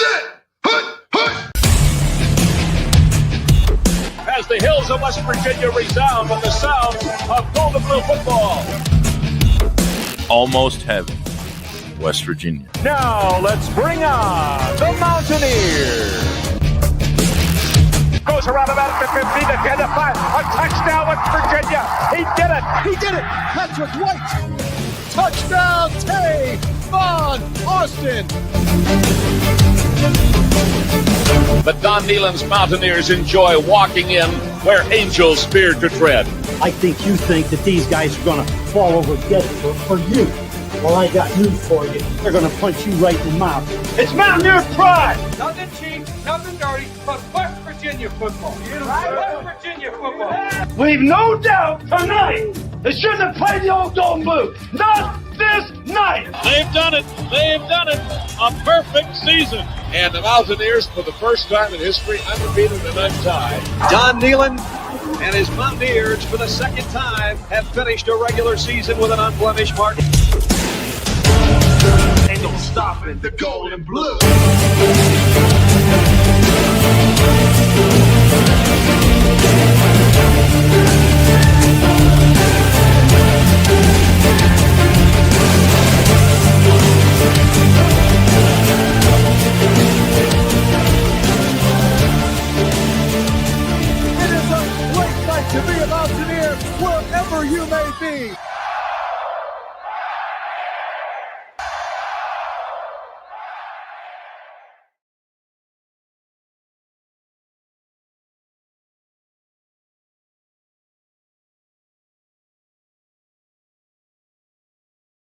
set, hut, hut. As the hills of West Virginia resound with the sound of gold and blue football. Almost heaven, West Virginia. Now let's bring on the Mountaineers. Goes around about the 50 to 10 to 5. A touchdown, West Virginia. He did it. He did it. Patrick White. Touchdown, Tay Von Austin. But Don Nehlen's Mountaineers enjoy walking in where angels fear to tread. I think you think that these guys are going to fall over dead for you. Well, I got news for you. They're going to punch you right in the mouth. It's Mountaineer pride. Nothing cheap, nothing dirty, but West Virginia football. West Virginia football. We've no doubt tonight they shouldn't have played the old Golden Boot. Not this night. They've done it. They've done it. A perfect season. And the Mountaineers, for the first time in history, undefeated and untied. Don Nehlen and his Mountaineers, for the second time, have finished a regular season with an unblemished mark. Ain't no stopping the gold and blue. It is a great night to be a Mountaineer wherever you may be.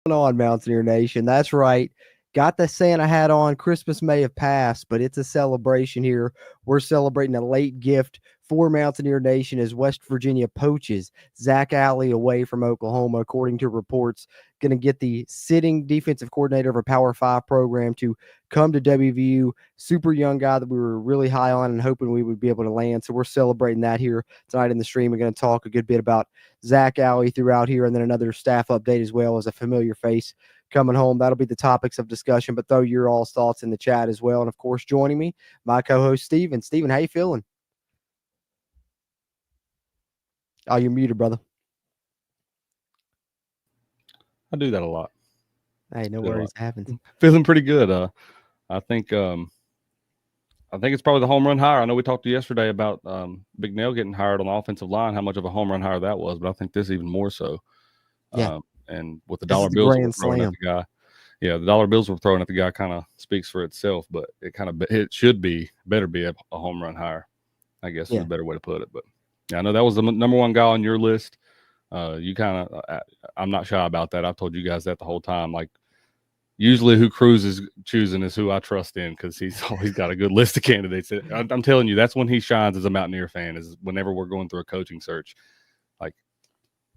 On Mountaineer Nation. That's right. Got the Santa hat on. Christmas may have passed, but it's a celebration here. We're celebrating a late gift for Mountaineer Nation as West Virginia poaches Zac Alley away from Oklahoma, according to reports. Going to get the sitting defensive coordinator of a Power 5 program to come to WVU. Super young guy that we were really high on and hoping we would be able to land. So we're celebrating that here tonight in the stream. We're going to talk a good bit about Zac Alley throughout here, and then another staff update as well as a familiar face coming home. That'll be the topics of discussion, but throw your all's thoughts in the chat as well. And of course, joining me, my co-host Steven. Steven, how you feeling? Oh, you're muted, brother. I do that a lot. Hey, no worries. Happens. Feeling pretty good. I think it's probably the home run hire. I know we talked to you yesterday about Big Nail getting hired on the offensive line, how much of a home run hire that was, but I think this even more so. Yeah. And with the dollar bills we're throwing at the guy, the dollar bills we're throwing at the guy kind of speaks for itself. But it should be better be a home run hire, I guess is a better way to put it. But yeah, I know that was the number one guy on your list. I'm not shy about that. I've told you guys that the whole time. Like, usually who Cruz is choosing is who I trust in because he's always got a good list of candidates. I'm telling you, that's when he shines as a Mountaineer fan, is whenever we're going through a coaching search. Like,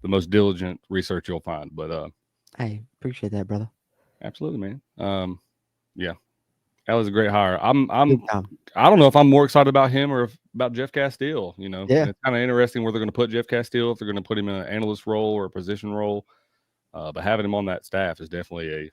the most diligent research you'll find. But I appreciate that, brother. Absolutely, man. Yeah. That was a great hire. I don't know if I'm more excited about him or about Jeff Casteel. It's kind of interesting where they're going to put Jeff Casteel, if they're going to put him in an analyst role or a position role. But having him on that staff is definitely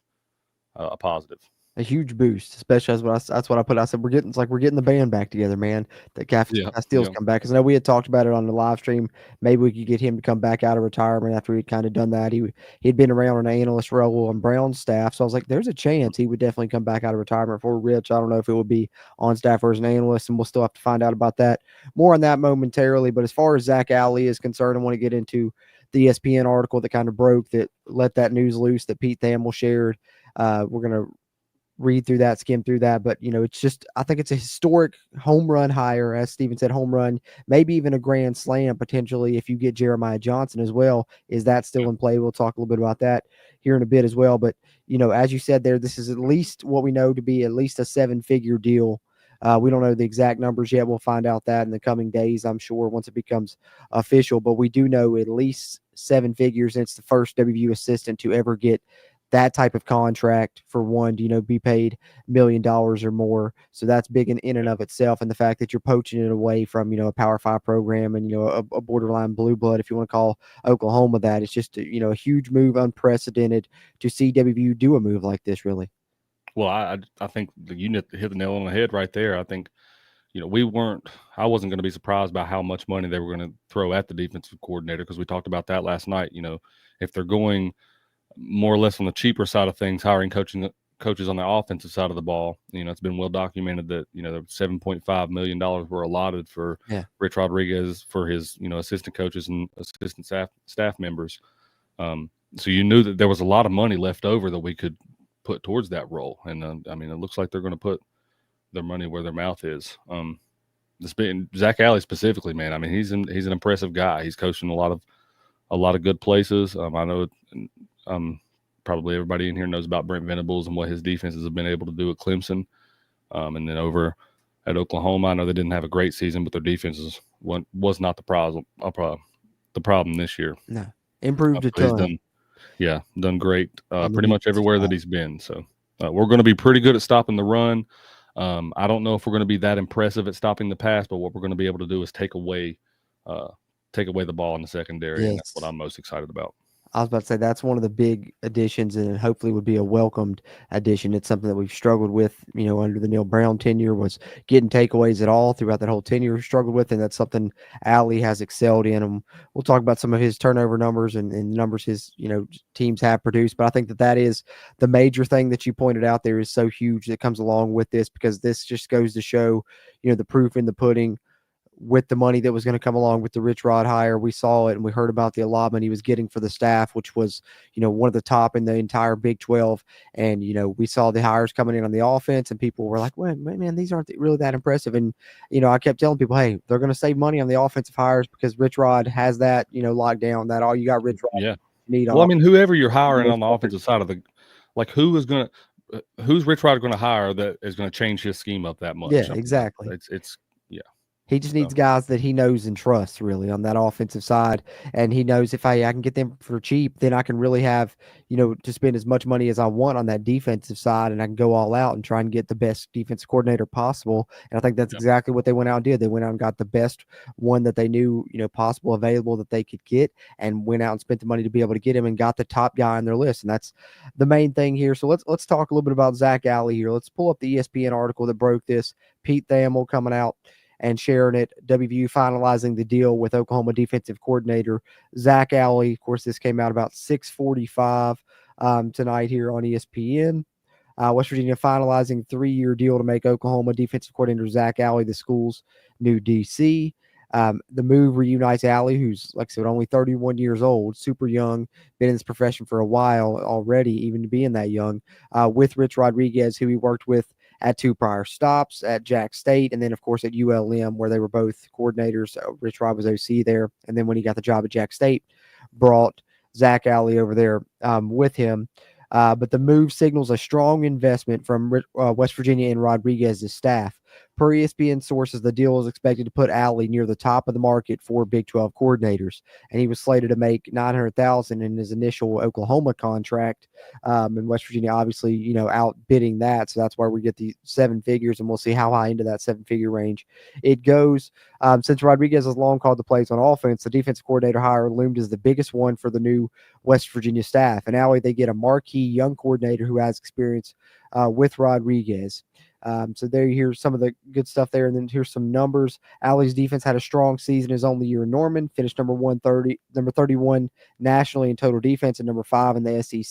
a positive. A huge boost, especially that's what I put. I said we're getting the band back together, man. That Casteel's come back, because I know we had talked about it on the live stream. Maybe we could get him to come back out of retirement after he'd kind of done that. He'd been around an analyst role on Brown's staff, so I was like, there's a chance he would definitely come back out of retirement for Rich. I don't know if it would be on staff or as an analyst, and we'll still have to find out about that. More on that momentarily. But as far as Zac Alley is concerned, I want to get into the ESPN article that kind of broke, that let that news loose that Pete Thamel shared. We're gonna read through that, skim through that, but it's just, I think it's a historic home run hire, as Steven said, home run, maybe even a grand slam potentially if you get Jeremiah Johnson as well. Is that still in play? We'll talk a little bit about that here in a bit as well. But as you said there, this is at least what we know to be at least a 7-figure deal. We don't know the exact numbers yet. We'll find out that in the coming days, I'm sure, once it becomes official. But we do know at least 7 figures, and it's the first WVU assistant to ever get that type of contract for one to, be paid $1 million or more. So that's big in and of itself. And the fact that you're poaching it away from, a Power 5 program and, a borderline blue blood, if you want to call Oklahoma that, it's just, a huge move, unprecedented to see WVU do a move like this, really. Well, I think you hit the nail on the head right there. I think, I wasn't going to be surprised by how much money they were going to throw at the defensive coordinator, because we talked about that last night. If they're going more or less on the cheaper side of things, hiring coaches on the offensive side of the ball, it's been well documented that, the $7.5 million were allotted for Rich Rodriguez for his, assistant coaches and assistant staff members. So you knew that there was a lot of money left over that we could put towards that role. And it looks like they're going to put their money where their mouth is. Zac Alley specifically, man. He's an impressive guy. He's coaching a lot of good places. I know probably everybody in here knows about Brent Venables and what his defenses have been able to do at Clemson. And then over at Oklahoma, I know they didn't have a great season, but their defenses was not the problem this year. No, improved a ton. Done great pretty much everywhere that he's been. So we're going to be pretty good at stopping the run. I don't know if we're going to be that impressive at stopping the pass, but what we're going to be able to do is take away the ball in the secondary. Yes. And that's what I'm most excited about. I was about to say that's one of the big additions, and hopefully would be a welcomed addition. It's something that we've struggled with, under the Neil Brown tenure, was getting takeaways at all throughout that whole tenure. Struggled with, and that's something Alley has excelled in. And we'll talk about some of his turnover numbers and numbers his teams have produced. But I think that is the major thing that you pointed out there is so huge that comes along with this, because this just goes to show the proof in the pudding. With the money that was going to come along with the Rich Rod hire, we saw it and we heard about the allotment he was getting for the staff, which was, one of the top in the entire Big 12. And, we saw the hires coming in on the offense, and people were like, well, man, these aren't really that impressive. And, I kept telling people, hey, they're going to save money on the offensive hires because Rich Rod has that, locked down. That all you got Rich Rod. Yeah. Need well, whoever you're hiring on the offensive side of who's Rich Rod going to hire that is going to change his scheme up that much? Yeah, exactly. He just needs guys that he knows and trusts, really, on that offensive side. And he knows if I can get them for cheap, then I can really have, to spend as much money as I want on that defensive side, and I can go all out and try and get the best defensive coordinator possible. And I think that's exactly what they went out and did. They went out and got the best one that they knew, possible, available that they could get, and went out and spent the money to be able to get him and got the top guy on their list. And that's the main thing here. So let's talk a little bit about Zac Alley here. Let's pull up the ESPN article that broke this. Pete Thamel coming out and sharing it. WVU finalizing the deal with Oklahoma defensive coordinator Zac Alley. Of course, this came out about 6:45 tonight here on ESPN. West Virginia finalizing 3-year deal to make Oklahoma defensive coordinator Zac Alley the school's new DC. The move reunites Alley, who's, like I said, only 31 years old, super young, been in this profession for a while already, even to being that young, with Rich Rodriguez, who he worked with at 2 prior stops at Jack State, and then, of course, at ULM, where they were both coordinators. Rich Rod was OC there, and then when he got the job at Jack State, brought Zac Alley over there with him. But the move signals a strong investment from West Virginia and Rodriguez's staff. Per ESPN sources, the deal is expected to put Alley near the top of the market for Big 12 coordinators, and he was slated to make $900,000 in his initial Oklahoma contract. And West Virginia, obviously, outbidding that, so that's why we get the 7 figures, and we'll see how high into that 7-figure range it goes. Since Rodriguez has long called the plays on offense, the defensive coordinator hire loomed as the biggest one for the new West Virginia staff. And Alley, they get a marquee young coordinator who has experience with Rodriguez. So there you hear some of the good stuff there. And then here's some numbers. Alley's defense had a strong season his only year in Norman, finished number 31 nationally in total defense and number 5 in the SEC.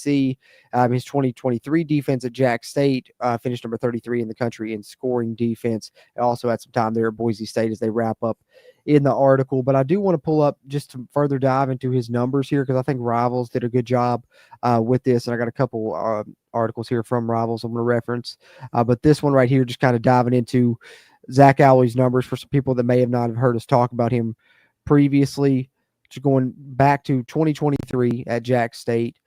His 2023 defense at Jack State finished number 33 in the country in scoring defense. Also had some time there at Boise State as they wrap up in the article. But I do want to pull up just to further dive into his numbers here, because I think Rivals did a good job with this. And I got a couple articles here from Rivals I'm going to reference. But this one right here, just kind of diving into Zac Alley's numbers for some people that may have not have heard us talk about him previously. Just going back to 2023 at Jack State,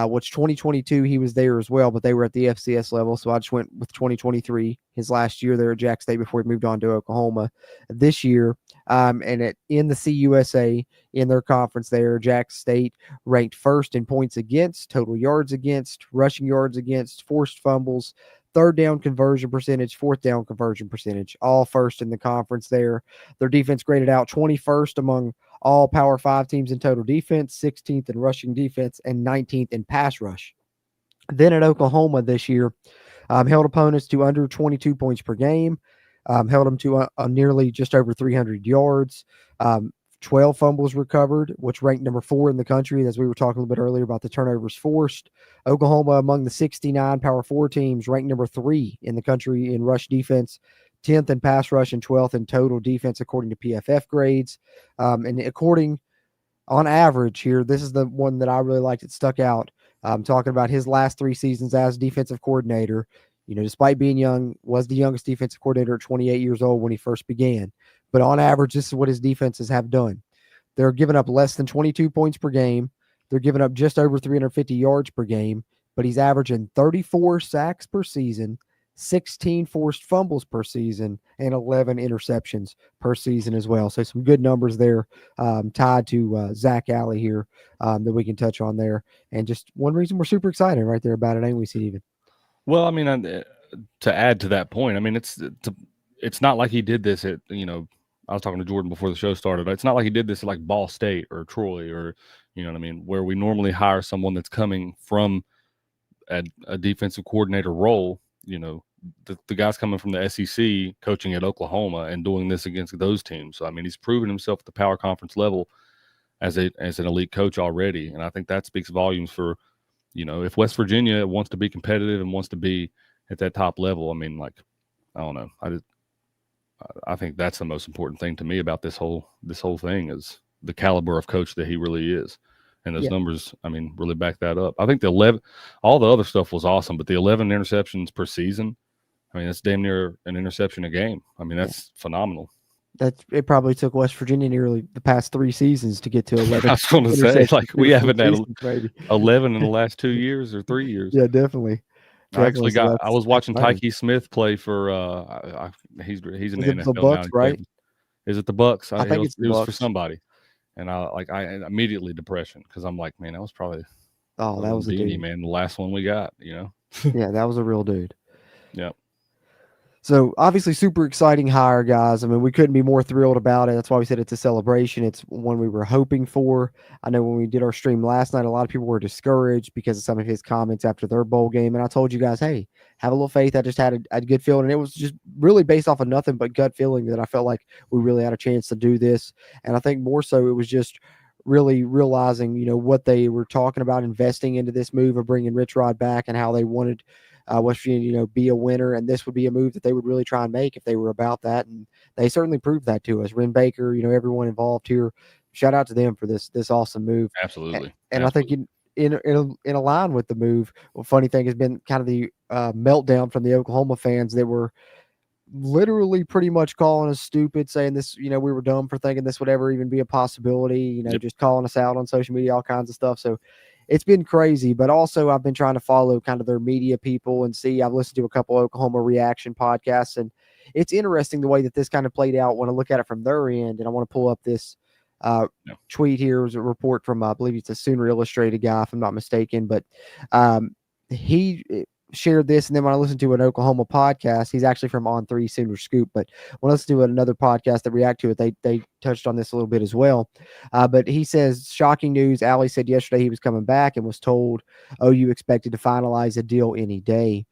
which 2022 he was there as well, but they were at the FCS level. So I just went with 2023, his last year there at Jack State before he moved on to Oklahoma this year. And in the CUSA, in their conference there, Jack State ranked first in points against, total yards against, rushing yards against, forced fumbles, third down conversion percentage, fourth down conversion percentage, all first in the conference there. Their defense graded out 21st among all Power 5 teams in total defense, 16th in rushing defense, and 19th in pass rush. Then at Oklahoma this year, Held opponents to under 22 points per game. Held them to nearly just over 300 yards. 12 fumbles recovered, which ranked number 4 in the country, as we were talking a little bit earlier about the turnovers forced. Oklahoma, among the 69 Power 4 teams, ranked number 3 in the country in rush defense, 10th in pass rush, and 12th in total defense, according to PFF grades. And according, on average here, this is the one that I really liked. It stuck out. Talking about his last 3 seasons as defensive coordinator. Despite being young, was the youngest defensive coordinator at 28 years old when he first began. But on average, this is what his defenses have done. They're giving up less than 22 points per game. They're giving up just over 350 yards per game, but he's averaging 34 sacks per season, 16 forced fumbles per season, and 11 interceptions per season as well. So some good numbers there, tied to Zac Alley here, that we can touch on there. And just one reason we're super excited right there about it, ain't we, Steven? Well, I mean, to add to that point, I mean, it's not like he did this at, I was talking to Jordan before the show started. It's not like he did this at like Ball State or Troy or, you know what I mean, where we normally hire someone that's coming from a defensive coordinator role. The guy's coming from the SEC, coaching at Oklahoma and doing this against those teams. So, I mean, he's proven himself at the power conference level as an elite coach already. And I think that speaks volumes for, if West Virginia wants to be competitive and wants to be at that top level. I mean, like, I don't know. I think that's the most important thing to me about this whole thing is the caliber of coach that he really is. And those numbers, I mean, really back that up. I think all the other stuff was awesome, but the 11 interceptions per season, I mean, that's damn near an interception a game. I mean, that's phenomenal. It probably took West Virginia nearly the past 3 seasons to get to 11. I was going to say, like, we haven't had 11 in the last 2 years or 3 years. Yeah, definitely. I was watching Tyke Smith play for he's in the NFL the Bucks, now. Right? Is it the Bucks? I think it was for somebody. And I immediately depression because I'm like, man, that was probably that was a dude, man, the last one we got, Yeah, that was a real dude. Yeah. So obviously super exciting hire, guys. I mean, we couldn't be more thrilled about it. That's why we said it's a celebration. It's one we were hoping for. I know when we did our stream last night, a lot of people were discouraged because of some of his comments after their bowl game. And I told you guys, hey, have a little faith. I just had a good feeling. And it was just really based off of nothing but gut feeling that I felt like we really had a chance to do this. And I think more so it was just really realizing, what they were talking about, investing into this move of bringing Rich Rod back and how they wanted West Virginia, be a winner, and this would be a move that they would really try and make if they were about that, and they certainly proved that to us. Ren Baker, everyone involved here, shout out to them for this awesome move. Absolutely. And I think in a line with the move, funny thing has been kind of the meltdown from the Oklahoma fans that were literally pretty much calling us stupid, saying this, we were dumb for thinking this would ever even be a possibility, just calling us out on social media, all kinds of stuff. So it's been crazy, but also I've been trying to follow kind of their media people and see. I've listened to a couple of Oklahoma reaction podcasts, and it's interesting the way that this kind of played out when I look at it from their end. And I want to pull up this tweet here. It was a report from, I believe it's a Sooner Illustrated guy, if I'm not mistaken, but he shared this. And then when I listened to an Oklahoma podcast, he's actually from On 3 Sooner Scoop, but when I listened to another podcast that react to it, they touched on this a little bit as well. But he says, shocking news. Alley said yesterday he was coming back and was told, OU expected to finalize a deal any day.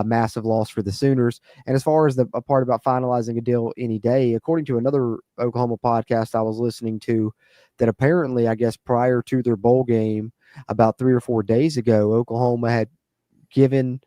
Massive loss for the Sooners. And as far as a part about finalizing a deal any day, according to another Oklahoma podcast I was listening to, that apparently, I guess, prior to their bowl game about 3 or 4 days ago, Oklahoma had given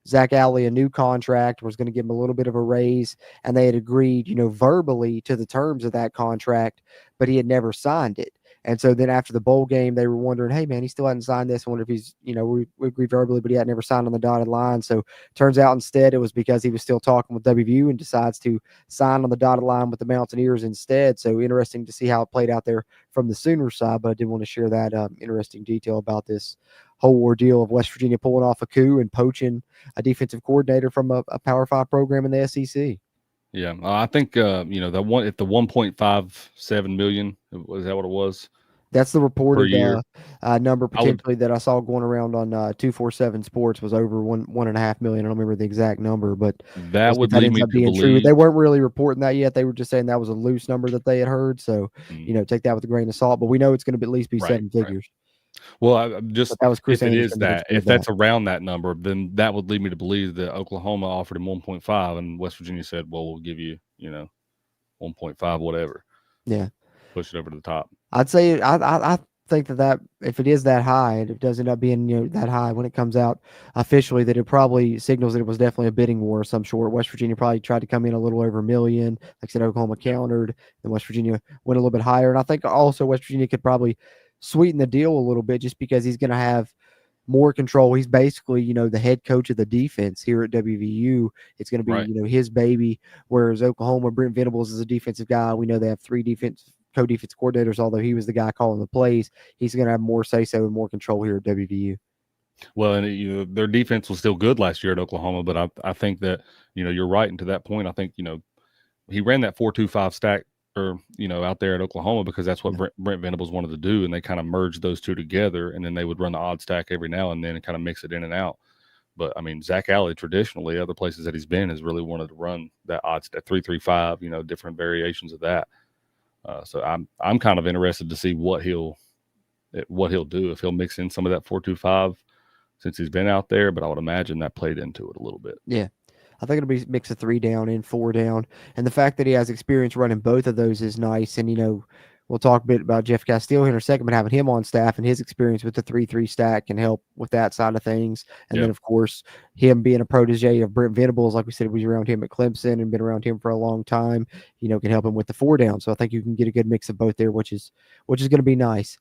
Zac Alley a new contract, was going to give him a little bit of a raise, and they had agreed, verbally to the terms of that contract, but he had never signed it. And so then after the bowl game, they were wondering, hey, man, he still hadn't signed this. I wonder if he's, we agreed verbally, but he had never signed on the dotted line. So turns out instead it was because he was still talking with WVU and decides to sign on the dotted line with the Mountaineers instead. So interesting to see how it played out there from the Sooner side, but I did want to share that interesting detail about this whole ordeal of West Virginia pulling off a coup and poaching a defensive coordinator from a Power 5 program in the SEC. Yeah, I think the one at the 1.57 million, was that what it was? That's the reported number potentially that I saw going around on 247 Sports was over 1.5 million. I don't remember the exact number, but that would lead me to believe true. They weren't really reporting that yet. They were just saying that was a loose number that they had heard. So take that with a grain of salt. But we know it's going to at least be 7 figures. Well, But that was Chris if it Anderson is that that, explained if that's around that number, then that would lead me to believe that Oklahoma offered him 1.5, and West Virginia said, "Well, we'll give you, 1.5, whatever." Yeah, push it over to the top. I'd say I think that if it is that high, and it does end up being that high when it comes out officially, that it probably signals that it was definitely a bidding war of some sort. West Virginia probably tried to come in a little over $1 million. Like I said, Oklahoma countered, and West Virginia went a little bit higher. And I think also West Virginia could probably sweeten the deal a little bit just because he's going to have more control. He's basically, the head coach of the defense here at WVU. It's going to be, Right. His baby. Whereas Oklahoma, Brent Venables is a defensive guy. We know they have 3 co-defense coordinators, although he was the guy calling the plays. He's going to have more say-so and more control here at WVU. Well, and their defense was still good last year at Oklahoma, but I think that you're right. And to that point, I think he ran that 4-2-5 stack out there at Oklahoma because that's what Brent Venables wanted to do, and they kind of merged those two together, and then they would run the odd stack every now and then and kind of mix it in and out. But I mean, Zac Alley traditionally, other places that he's been, has really wanted to run that odd stack 3-3-5, different variations of that. So I'm kind of interested to see what he'll do, if he'll mix in some of that 4-2-5 since he's been out there. But I would imagine that played into it a little bit. Yeah, I think it'll be a mix of 3 down and 4 down, and the fact that he has experience running both of those is nice. And we'll talk a bit about Jeff Casteel here in a second, but having him on staff and his experience with the 3-3 stack can help with that side of things. And then, of course, him being a protege of Brent Venables, like we said, was around him at Clemson and been around him for a long time, can help him with the 4 down. So I think you can get a good mix of both there, which is going to be nice.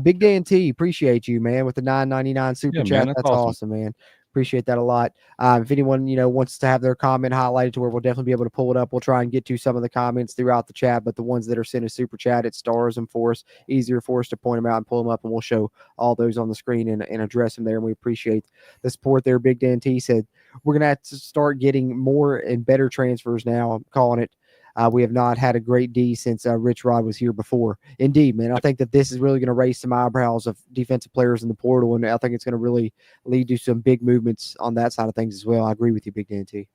Big Dan T, appreciate you, man, with the $9.99 super chat. Man, that's awesome, man. Appreciate that a lot. If anyone, wants to have their comment highlighted to where we'll definitely be able to pull it up, we'll try and get to some of the comments throughout the chat, but the ones that are sent as super chat, it stars them for us, easier for us to point them out and pull them up, and we'll show all those on the screen and address them there. And we appreciate the support there. Big Dan T said, we're going to have to start getting more and better transfers now. I'm calling it. We have not had a great D since Rich Rod was here before. Indeed, man. I think that this is really going to raise some eyebrows of defensive players in the portal, and I think it's going to really lead to some big movements on that side of things as well. I agree with you, Big Dan T.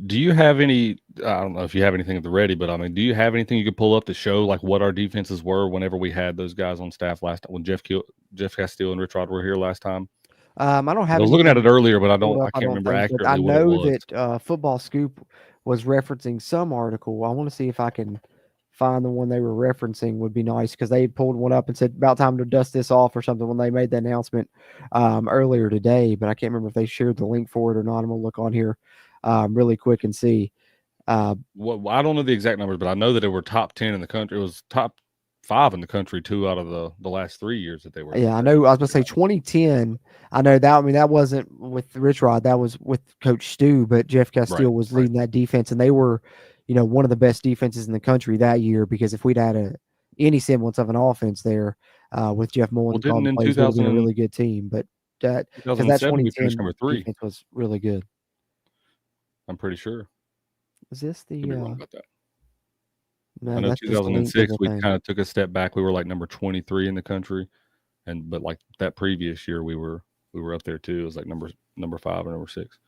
Do you have any, I don't know if you have anything at the ready, but I mean, do you have anything you could pull up to show like what our defenses were whenever we had those guys on staff last time, when Jeff Casteel and Rich Rod were here last time? I don't have. I was looking at it earlier, but I can't remember think, accurately. I know what it was. that Football Scoop was referencing some article. I want to see if I can find the one they were referencing. Would be nice because they pulled one up and said about time to dust this off or something when they made the announcement earlier today. But I can't remember if they shared the link for it or not. I'm gonna look on here really quick and see. Well, I don't know the exact numbers, but I know that it were top 10 in the country. It was top 5 in the country 2 out of the last 3 years that they were. Yeah, I know. I was going to say 2010. I know that. I mean, that wasn't with Rich Rod. That was with Coach Stu, but Jeff Casteel was leading that defense, and they were, one of the best defenses in the country that year. Because if we'd had any semblance of an offense there with Jeff Mullen, well, in 2000, a really good team. But that 2010 number 3 defense was really good. I'm pretty sure. Is this the? Could be wrong about that. No, I know 2006 we kind of took a step back. We were like number 23 in the country, but like that previous year we were up there too. It was like number 5 or number 6.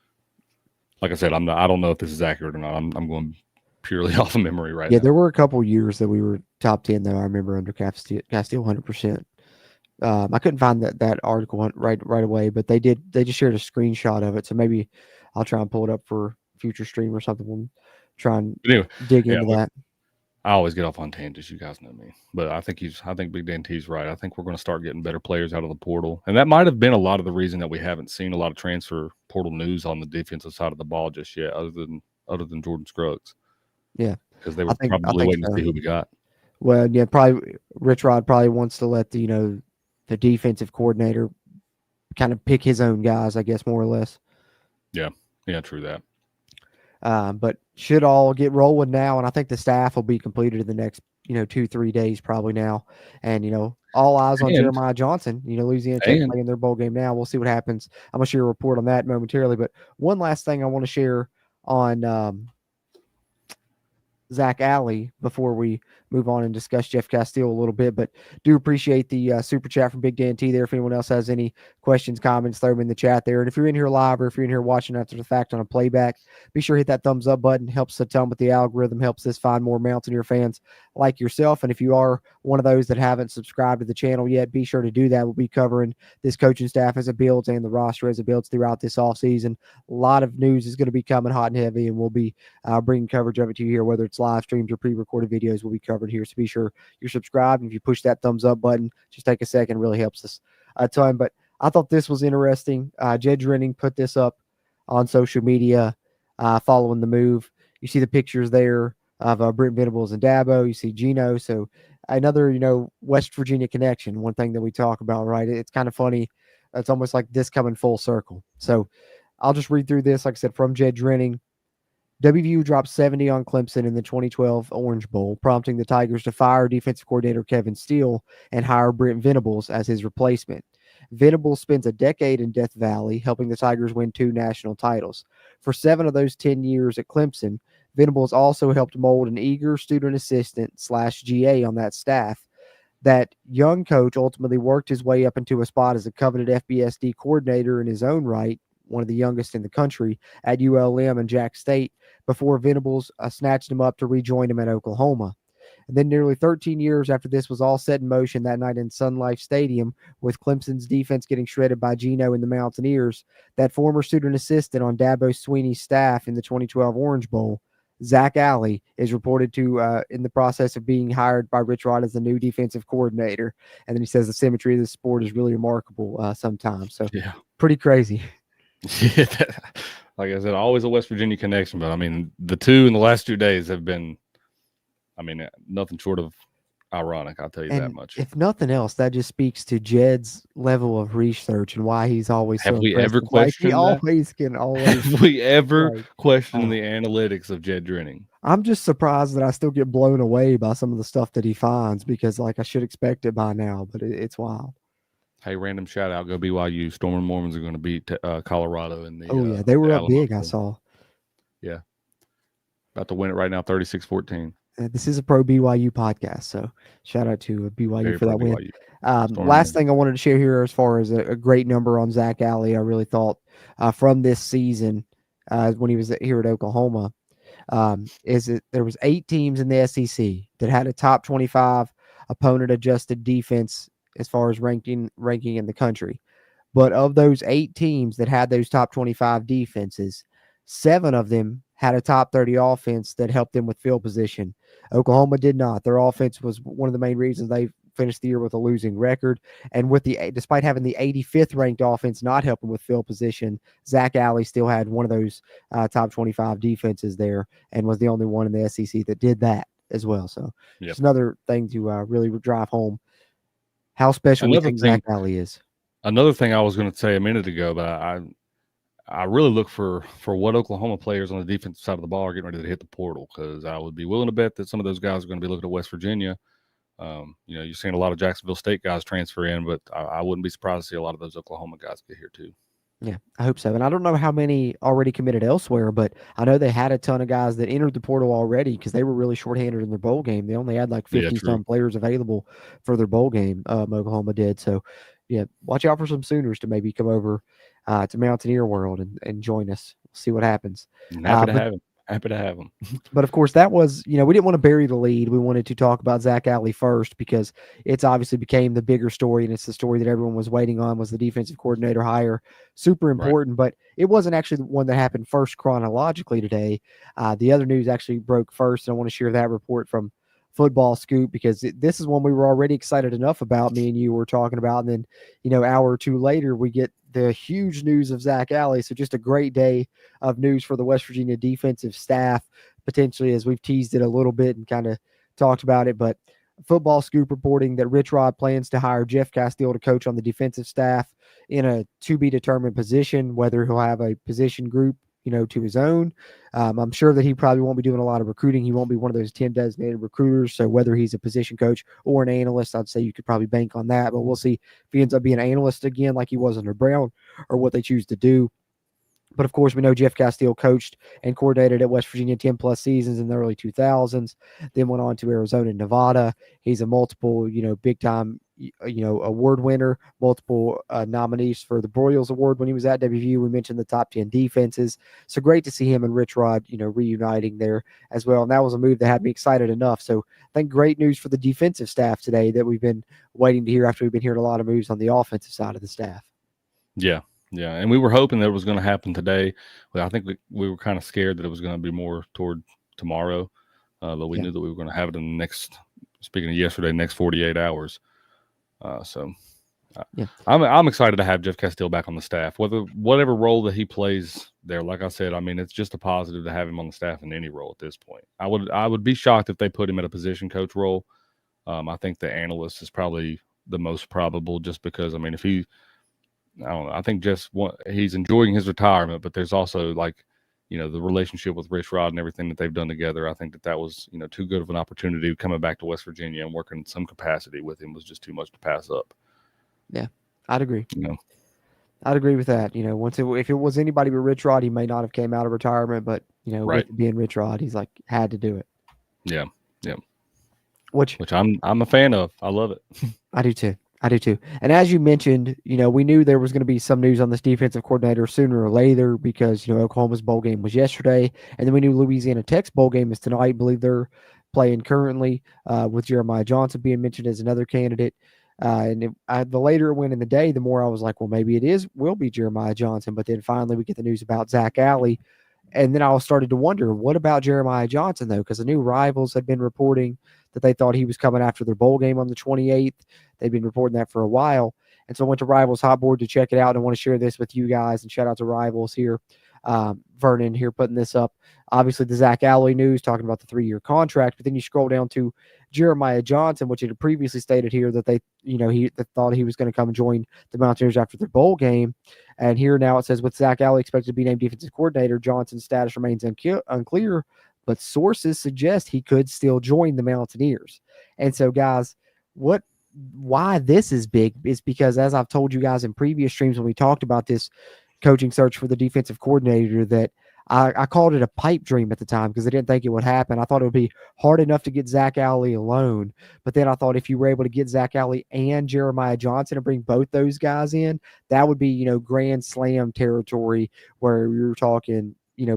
Like I said, I don't know if this is accurate or not. I'm going purely off of memory right now. Yeah, there were a couple years that we were top 10 though. I remember under Casteel 100%. I couldn't find that article right away, but they just shared a screenshot of it. So maybe I'll try and pull it up for future stream or something. We'll try and dig into that. I always get off on tangents. You guys know me, but I think Big Dan T's right. I think we're going to start getting better players out of the portal, and that might have been a lot of the reason that we haven't seen a lot of transfer portal news on the defensive side of the ball just yet, other than Jordan Scruggs. Yeah, because they were probably waiting to see who we got. Well, yeah, probably Rich Rod probably wants to let the defensive coordinator kind of pick his own guys, I guess, more or less. Yeah, true that. But should all get rolling now, and I think the staff will be completed in the next 2-3 days probably now, and all eyes on Jeremiah Johnson. Louisiana Tech playing their bowl game now. We'll see what happens. I'm gonna share a report on that momentarily, but one last thing I want to share on Zac Alley before we move on and discuss Jeff Casteel a little bit. But do appreciate the super chat from Big Dan T there. If anyone else has any questions, comments, throw them in the chat there. And if you're in here live or if you're in here watching after the fact on a playback, be sure to hit that thumbs up button. Helps to tell them with the algorithm, helps us find more Mountaineer fans like yourself. And if you are one of those that haven't subscribed to the channel yet, be sure to do that. We'll be covering this coaching staff as it builds and the roster as it builds throughout this offseason. A lot of news is going to be coming hot and heavy, and we'll be bringing coverage of it to you here, whether it's live streams or pre-recorded videos will be covered here. So be sure you're subscribed. And if you push that thumbs up button, just take a second, it really helps us a ton. But I thought this was interesting. Jed Drenning put this up on social media following the move. You see the pictures there of Brent Venables and Dabo. You see Gino. So another, West Virginia connection, one thing that we talk about, right? It's kind of funny. It's almost like this coming full circle. So I'll just read through this. Like I said, from Jed Drenning. WVU dropped 70 on Clemson in the 2012 Orange Bowl, prompting the Tigers to fire defensive coordinator Kevin Steele and hire Brent Venables as his replacement. Venables spends a decade in Death Valley, helping the Tigers win 2 national titles. For 7 of those 10 years at Clemson, Venables also helped mold an eager student assistant / GA on that staff. That young coach ultimately worked his way up into a spot as a coveted FBSD coordinator in his own right, one of the youngest in the country, at ULM and Jack State, before Venables snatched him up to rejoin him at Oklahoma. And then nearly 13 years after this was all set in motion that night in Sun Life Stadium, with Clemson's defense getting shredded by Gino and the Mountaineers, that former student assistant on Dabo Swinney's staff in the 2012 Orange Bowl, Zac Alley, is reported to in the process of being hired by Rich Rod as the new defensive coordinator. And then he says the symmetry of the sport is really remarkable sometimes. So yeah, pretty crazy. Yeah, like I said, always a West Virginia connection. But I mean, the two in the last 2 days have been, nothing short of ironic. I'll tell you that much. If nothing else, that just speaks to Jed's level of research and why he's always have so we impressed. ever questioned Like, have we ever questioned the analytics of Jed Drenning? I'm just surprised that I still get blown away by some of the stuff that he finds, because I should expect it by now, but it's wild. Hey, random shout out, go BYU. Storm and Mormons are going to beat Colorado in the they were up big, I saw. Yeah. About to win it right now, 36-14. This is a pro BYU podcast, so shout out to BYU Very for that win. Last thing I wanted to share here, as far as a great number on Zac Alley, I really thought from this season when he was here at Oklahoma, is that there was 8 teams in the SEC that had a top 25 opponent adjusted defense as far as ranking in the country. But of those 8 teams that had those top 25 defenses, 7 of them had a top 30 offense that helped them with field position. Oklahoma did not. Their offense was one of the main reasons they finished the year with a losing record. And despite having the 85th ranked offense not helping with field position, Zac Alley still had one of those top 25 defenses there, and was the only one in the SEC that did that as well. So it's another thing to really drive home how special we think Zac Alley is. Another thing I was going to say a minute ago, but I really look for what Oklahoma players on the defensive side of the ball are getting ready to hit the portal, because I would be willing to bet that some of those guys are going to be looking at West Virginia. You're seeing a lot of Jacksonville State guys transfer in, but I wouldn't be surprised to see a lot of those Oklahoma guys get here too. Yeah, I hope so. And I don't know how many already committed elsewhere, but I know they had a ton of guys that entered the portal already, because they were really shorthanded in their bowl game. They only had like 50-some players available for their bowl game, Oklahoma did. So, yeah, watch out for some Sooners to maybe come over to Mountaineer World and join us. See what happens. Happy to have them. But of course, that was, we didn't want to bury the lead. We wanted to talk about Zac Alley first, because it's obviously became the bigger story, and it's the story that everyone was waiting on, was the defensive coordinator hire. Super important, but it wasn't actually the one that happened first chronologically today. The other news actually broke first, and I want to share that report from Football Scoop, because this is one we were already excited enough about. Me and you were talking about, and then hour or two later we get the huge news of Zac Alley. So just a great day of news for the West Virginia defensive staff, potentially, as we've teased it a little bit and kind of talked about it. But Football Scoop reporting that Rich Rod plans to hire Jeff Casteel to coach on the defensive staff in a to be determined position, whether he'll have a position group to his own. I'm sure that he probably won't be doing a lot of recruiting. He won't be one of those 10 designated recruiters. So whether he's a position coach or an analyst, I'd say you could probably bank on that. But we'll see if he ends up being an analyst again, like he was under Brown, or what they choose to do. But of course, we know Jeff Casteel coached and coordinated at West Virginia 10 plus seasons in the early 2000s, then went on to Arizona and Nevada. He's a multiple, big time, award winner, multiple nominees for the Broyles Award when he was at WVU. We mentioned the top 10 defenses. So great to see him and Rich Rod, reuniting there as well. And that was a move that had me excited enough. So I think great news for the defensive staff today that we've been waiting to hear after we've been hearing a lot of moves on the offensive side of the staff. Yeah. Yeah, and we were hoping that it was going to happen today. Well, I think we were kind of scared that it was going to be more toward tomorrow, but we knew that we were going to have it in the next, speaking of yesterday, next 48 hours. I'm excited to have Jeff Casteel back on the staff. Whatever role that he plays there, like I said, I mean, it's just a positive to have him on the staff in any role at this point. I would be shocked if they put him at a position coach role. I think the analyst is probably the most probable, just because, I mean, if he – I don't know. I think he's enjoying his retirement, but there's also the relationship with Rich Rod and everything that they've done together. I think that was, too good of an opportunity coming back to West Virginia and working in some capacity with him was just too much to pass up. Yeah, I'd agree. I'd agree with that. If it was anybody but Rich Rod, he may not have came out of retirement, but right. With being Rich Rod, he's had to do it. Yeah. Yeah. Which I'm a fan of. I love it. I do too. And as you mentioned, we knew there was going to be some news on this defensive coordinator sooner or later because, Oklahoma's bowl game was yesterday. And then we knew Louisiana Tech's bowl game is tonight. I believe they're playing currently with Jeremiah Johnson being mentioned as another candidate. The later it went in the day, the more I was like, well, maybe will be Jeremiah Johnson. But then finally we get the news about Zac Alley. And then I started to wonder, what about Jeremiah Johnson, though? Because the new Rivals had been reporting that they thought he was coming after their bowl game on the 28th. They've been reporting that for a while. And so I went to Rivals Hot Board to check it out. And I want to share this with you guys and shout out to Rivals here. Vernon here putting this up. Obviously, the Zac Alley news talking about the 3-year contract. But then you scroll down to Jeremiah Johnson, which had previously stated here that they thought he was going to come and join the Mountaineers after their bowl game. And here now it says, with Zac Alley expected to be named defensive coordinator, Johnson's status remains unclear, but sources suggest he could still join the Mountaineers. And so, guys, why this is big is because, as I've told you guys in previous streams when we talked about this coaching search for the defensive coordinator, that I called it a pipe dream at the time because I didn't think it would happen. I thought it would be hard enough to get Zac Alley alone. But then I thought if you were able to get Zac Alley and Jeremiah Johnson and bring both those guys in, that would be, grand slam territory where you're talking,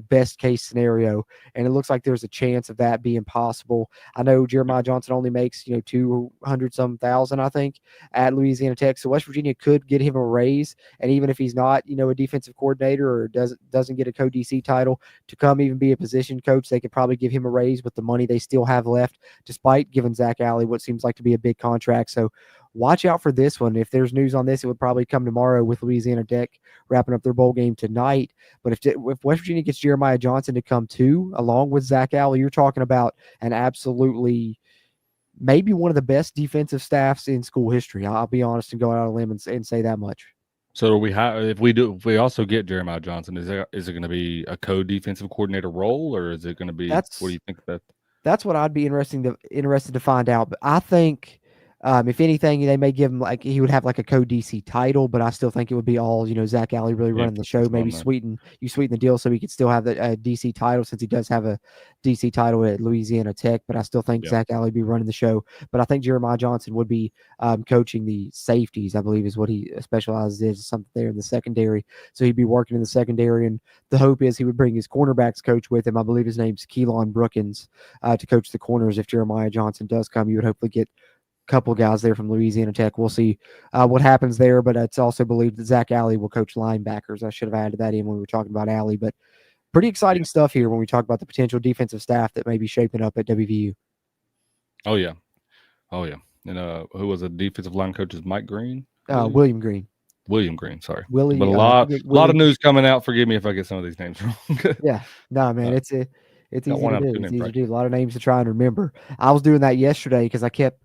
best case scenario. And it looks like there's a chance of that being possible. I know Jeremiah Johnson only makes, 200-some thousand, I think, at Louisiana Tech. So West Virginia could get him a raise. And even if he's not, a defensive coordinator or doesn't get a co-DC title to come even be a position coach, they could probably give him a raise with the money they still have left, despite giving Zac Alley what seems like to be a big contract. So watch out for this one. If there's news on this, it would probably come tomorrow with Louisiana Tech wrapping up their bowl game tonight. But if West Virginia gets Jeremiah Johnson to come too, along with Zac Alley, you're talking about an absolutely maybe one of the best defensive staffs in school history. I'll be honest and go out on a limb and say that much. So if we also get Jeremiah Johnson, is it going to be a co-defensive coordinator role, or is it going to be? What do you think of that? That's what I'd be interested to find out. But I think. If anything, they may give him he would have a co-DC title, but I still think it would be all, Zac Alley really running the show. Maybe sweeten the deal so he could still have the DC title, since he does have a DC title at Louisiana Tech. But I still think Zac Alley would be running the show. But I think Jeremiah Johnson would be coaching the safeties, I believe is what he specializes in, something there in the secondary. So he'd be working in the secondary, and the hope is he would bring his cornerbacks coach with him. I believe his name's Keelan Brookins to coach the corners. If Jeremiah Johnson does come, you would hopefully get couple guys there from Louisiana Tech. We'll see what happens there, but it's also believed that Zac Alley will coach linebackers. I should have added that in when we were talking about Alley, but pretty exciting stuff here when we talk about the potential defensive staff that may be shaping up at WVU. Oh yeah. And who was a defensive line coach? Is Mike Green? William Green. William Green, sorry. Willie, but a lot of news coming out. Forgive me if I get some of these names wrong. Yeah, no, man, it's easy to do. It's easy to do. A lot of names to try and remember. I was doing that yesterday because I kept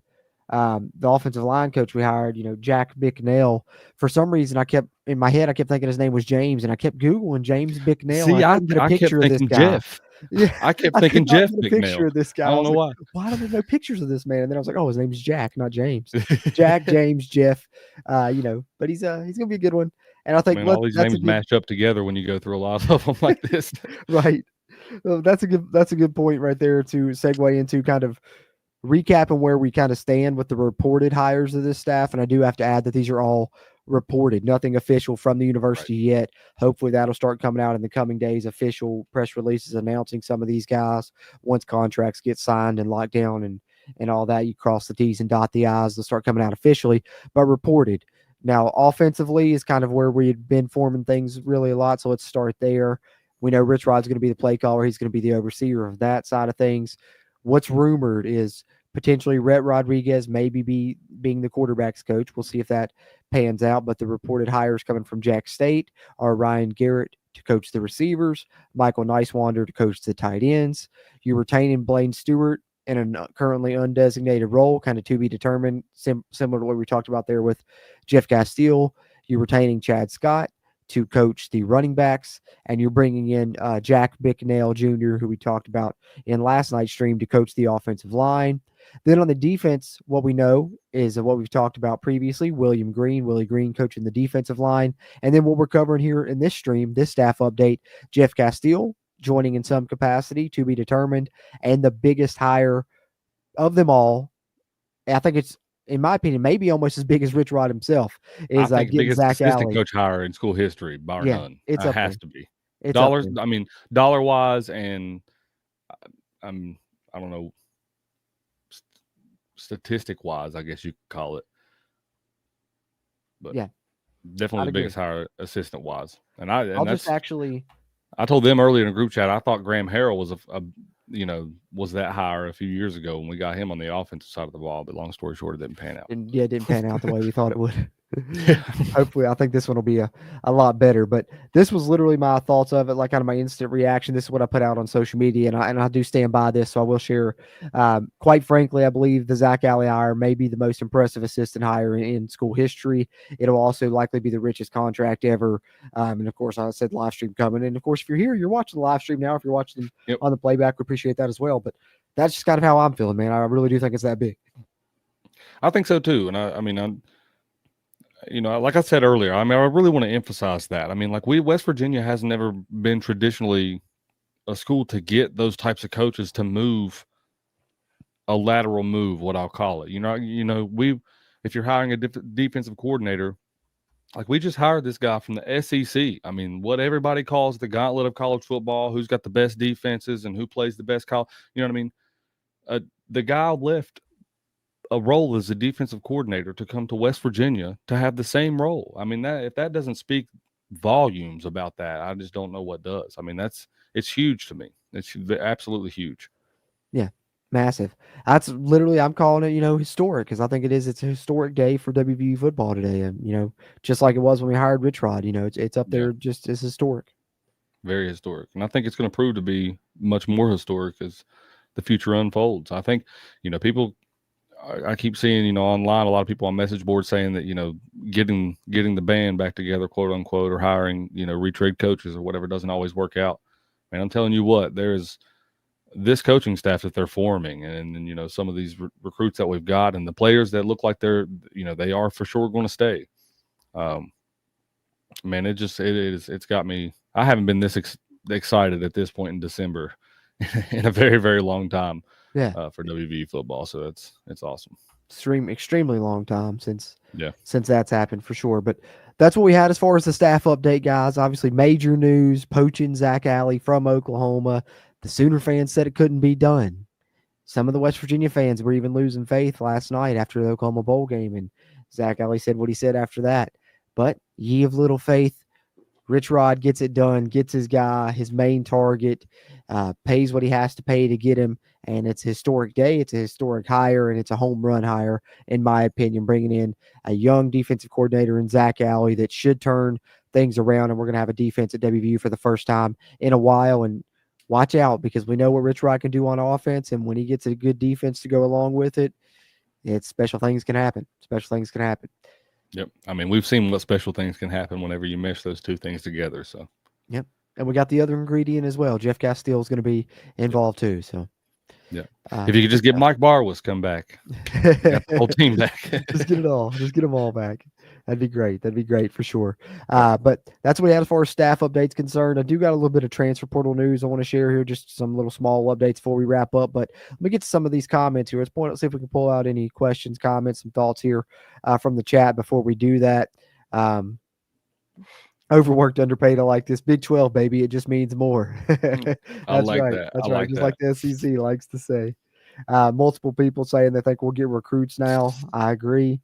the offensive line coach we hired, Jack Bicknell. For some reason, I kept thinking his name was James, and I kept Googling James Bicknell. See, I kept thinking Jeff. Yeah, I kept thinking Jeff Bicknell. Picture of this guy. I don't know why. Why don't there no pictures of this man? And then I was like, oh, his name's Jack, not James. Jack, James, Jeff. But he's gonna be a good one. And I think all these names match up together when you go through a lot of them like this. Right. Well, that's a good point right there to segue into kind of recapping where we kind of stand with the reported hires of this staff. And I do have to add that these are all reported, nothing official from the university yet. Hopefully that'll start coming out in the coming days, official press releases announcing some of these guys once contracts get signed and locked down and all that. You cross the T's and dot the I's, they'll start coming out officially, but reported. Now, offensively is kind of where we had been forming things really a lot, so let's start there. We know Rich Rod's going to be the play caller. He's going to be the overseer of that side of things. What's rumored is potentially Rhett Rodriguez maybe being the quarterback's coach. We'll see if that pans out, but the reported hires coming from Jack State are Ryan Garrett to coach the receivers, Michael Nicewander to coach the tight ends. You're retaining Blaine Stewart in a currently undesignated role, kind of to be determined, similar to what we talked about there with Jeff Casteel. You're retaining Chad Scott to coach the running backs, and you're bringing in Jack Bicknell Jr., who we talked about in last night's stream, to coach the offensive line. Then on the defense, what we know is what we've talked about previously, Willie Green coaching the defensive line. And then what we're covering here in this stream, this staff update, Jeff Casteel joining in some capacity to be determined. And the biggest hire of them all, I think it's, in my opinion, maybe almost as big as Rich Rod himself, is getting Zac Alley. Coach hire in school history, bar none. It has to be. It's dollars. I mean, dollar wise, and I don't know, statistic wise, I guess you could call it. But yeah, definitely the biggest hire assistant wise. And I told them earlier in a group chat, I thought Graham Harrell was was that hire a few years ago when we got him on the offensive side of the ball. But long story short, it didn't pan out. And it didn't pan out the way we thought it would. Hopefully, I think this one will be a lot better. But this was literally my thoughts of it, like kind of my instant reaction. This is what I put out on social media, and I do stand by this, so I will share. Quite frankly, I believe the Zac Alley hire may be the most impressive assistant hire in school history. It'll also likely be the richest contract ever. And of course, I said live stream coming. And of course, if you're here, you're watching the live stream now. If you're watching on the playback, we appreciate that as well. But that's just kind of how I'm feeling, man. I really do think it's that big. I think so too, and I'm. Like I said earlier, I really want to emphasize that. West Virginia has never been traditionally a school to get those types of coaches to move a lateral move, what I'll call it. If you're hiring a defensive coordinator, like we just hired this guy from the SEC. What everybody calls the gauntlet of college football, who's got the best defenses and who plays the best college. You know what I mean? The guy left a role as a defensive coordinator to come to West Virginia to have the same role. If that doesn't speak volumes about that, I just don't know what does. It's huge to me. It's absolutely huge. Yeah, massive. That's literally, I'm calling it, historic, because I think it's a historic day for WVU football today. And, just like it was when we hired Rich Rod, it's up there just as historic. Very historic. And I think it's going to prove to be much more historic as the future unfolds. I think, I keep seeing, online, a lot of people on message boards saying that, getting the band back together, quote unquote, or hiring, retread coaches or whatever doesn't always work out. Man, I'm telling you what, there's this coaching staff that they're forming and some of these recruits that we've got and the players that look like they're, they are for sure going to stay. Man, it's got me. I haven't been this excited at this point in December in a very, very long time. For WVU football, so it's awesome. Extremely long time since that's happened for sure. But that's what we had as far as the staff update, guys. Obviously, major news: poaching Zac Alley from Oklahoma. The Sooner fans said it couldn't be done. Some of the West Virginia fans were even losing faith last night after the Oklahoma Bowl game, and Zac Alley said what he said after that. But ye of little faith, Rich Rod gets it done, gets his guy, his main target, pays what he has to pay to get him, and it's a historic day. It's a historic hire, and it's a home run hire, in my opinion, bringing in a young defensive coordinator in Zac Alley that should turn things around, and we're going to have a defense at WVU for the first time in a while, and watch out because we know what Rich Rod can do on offense, and when he gets a good defense to go along with it, special things can happen. Special things can happen. Yep. We've seen what special things can happen whenever you mesh those two things together. So, yep. And we got the other ingredient as well. Jeff Casteel is going to be involved too. So, yeah. If you could just get Mike Barwas come back, got the whole team back. Just get it all. Just get them all back. That'd be great. That'd be great for sure. But that's what we had as far as staff updates concerned. I do got a little bit of transfer portal news I want to share here, just some little small updates before we wrap up. But let me get to some of these comments here. Let's see if we can pull out any questions, comments, some thoughts here from the chat before we do that. Overworked, underpaid. I like this. Big 12, baby. It just means more. That's like right. that. That's I right. like Just that. like the SEC likes to say. Multiple people saying they think we'll get recruits now. I agree.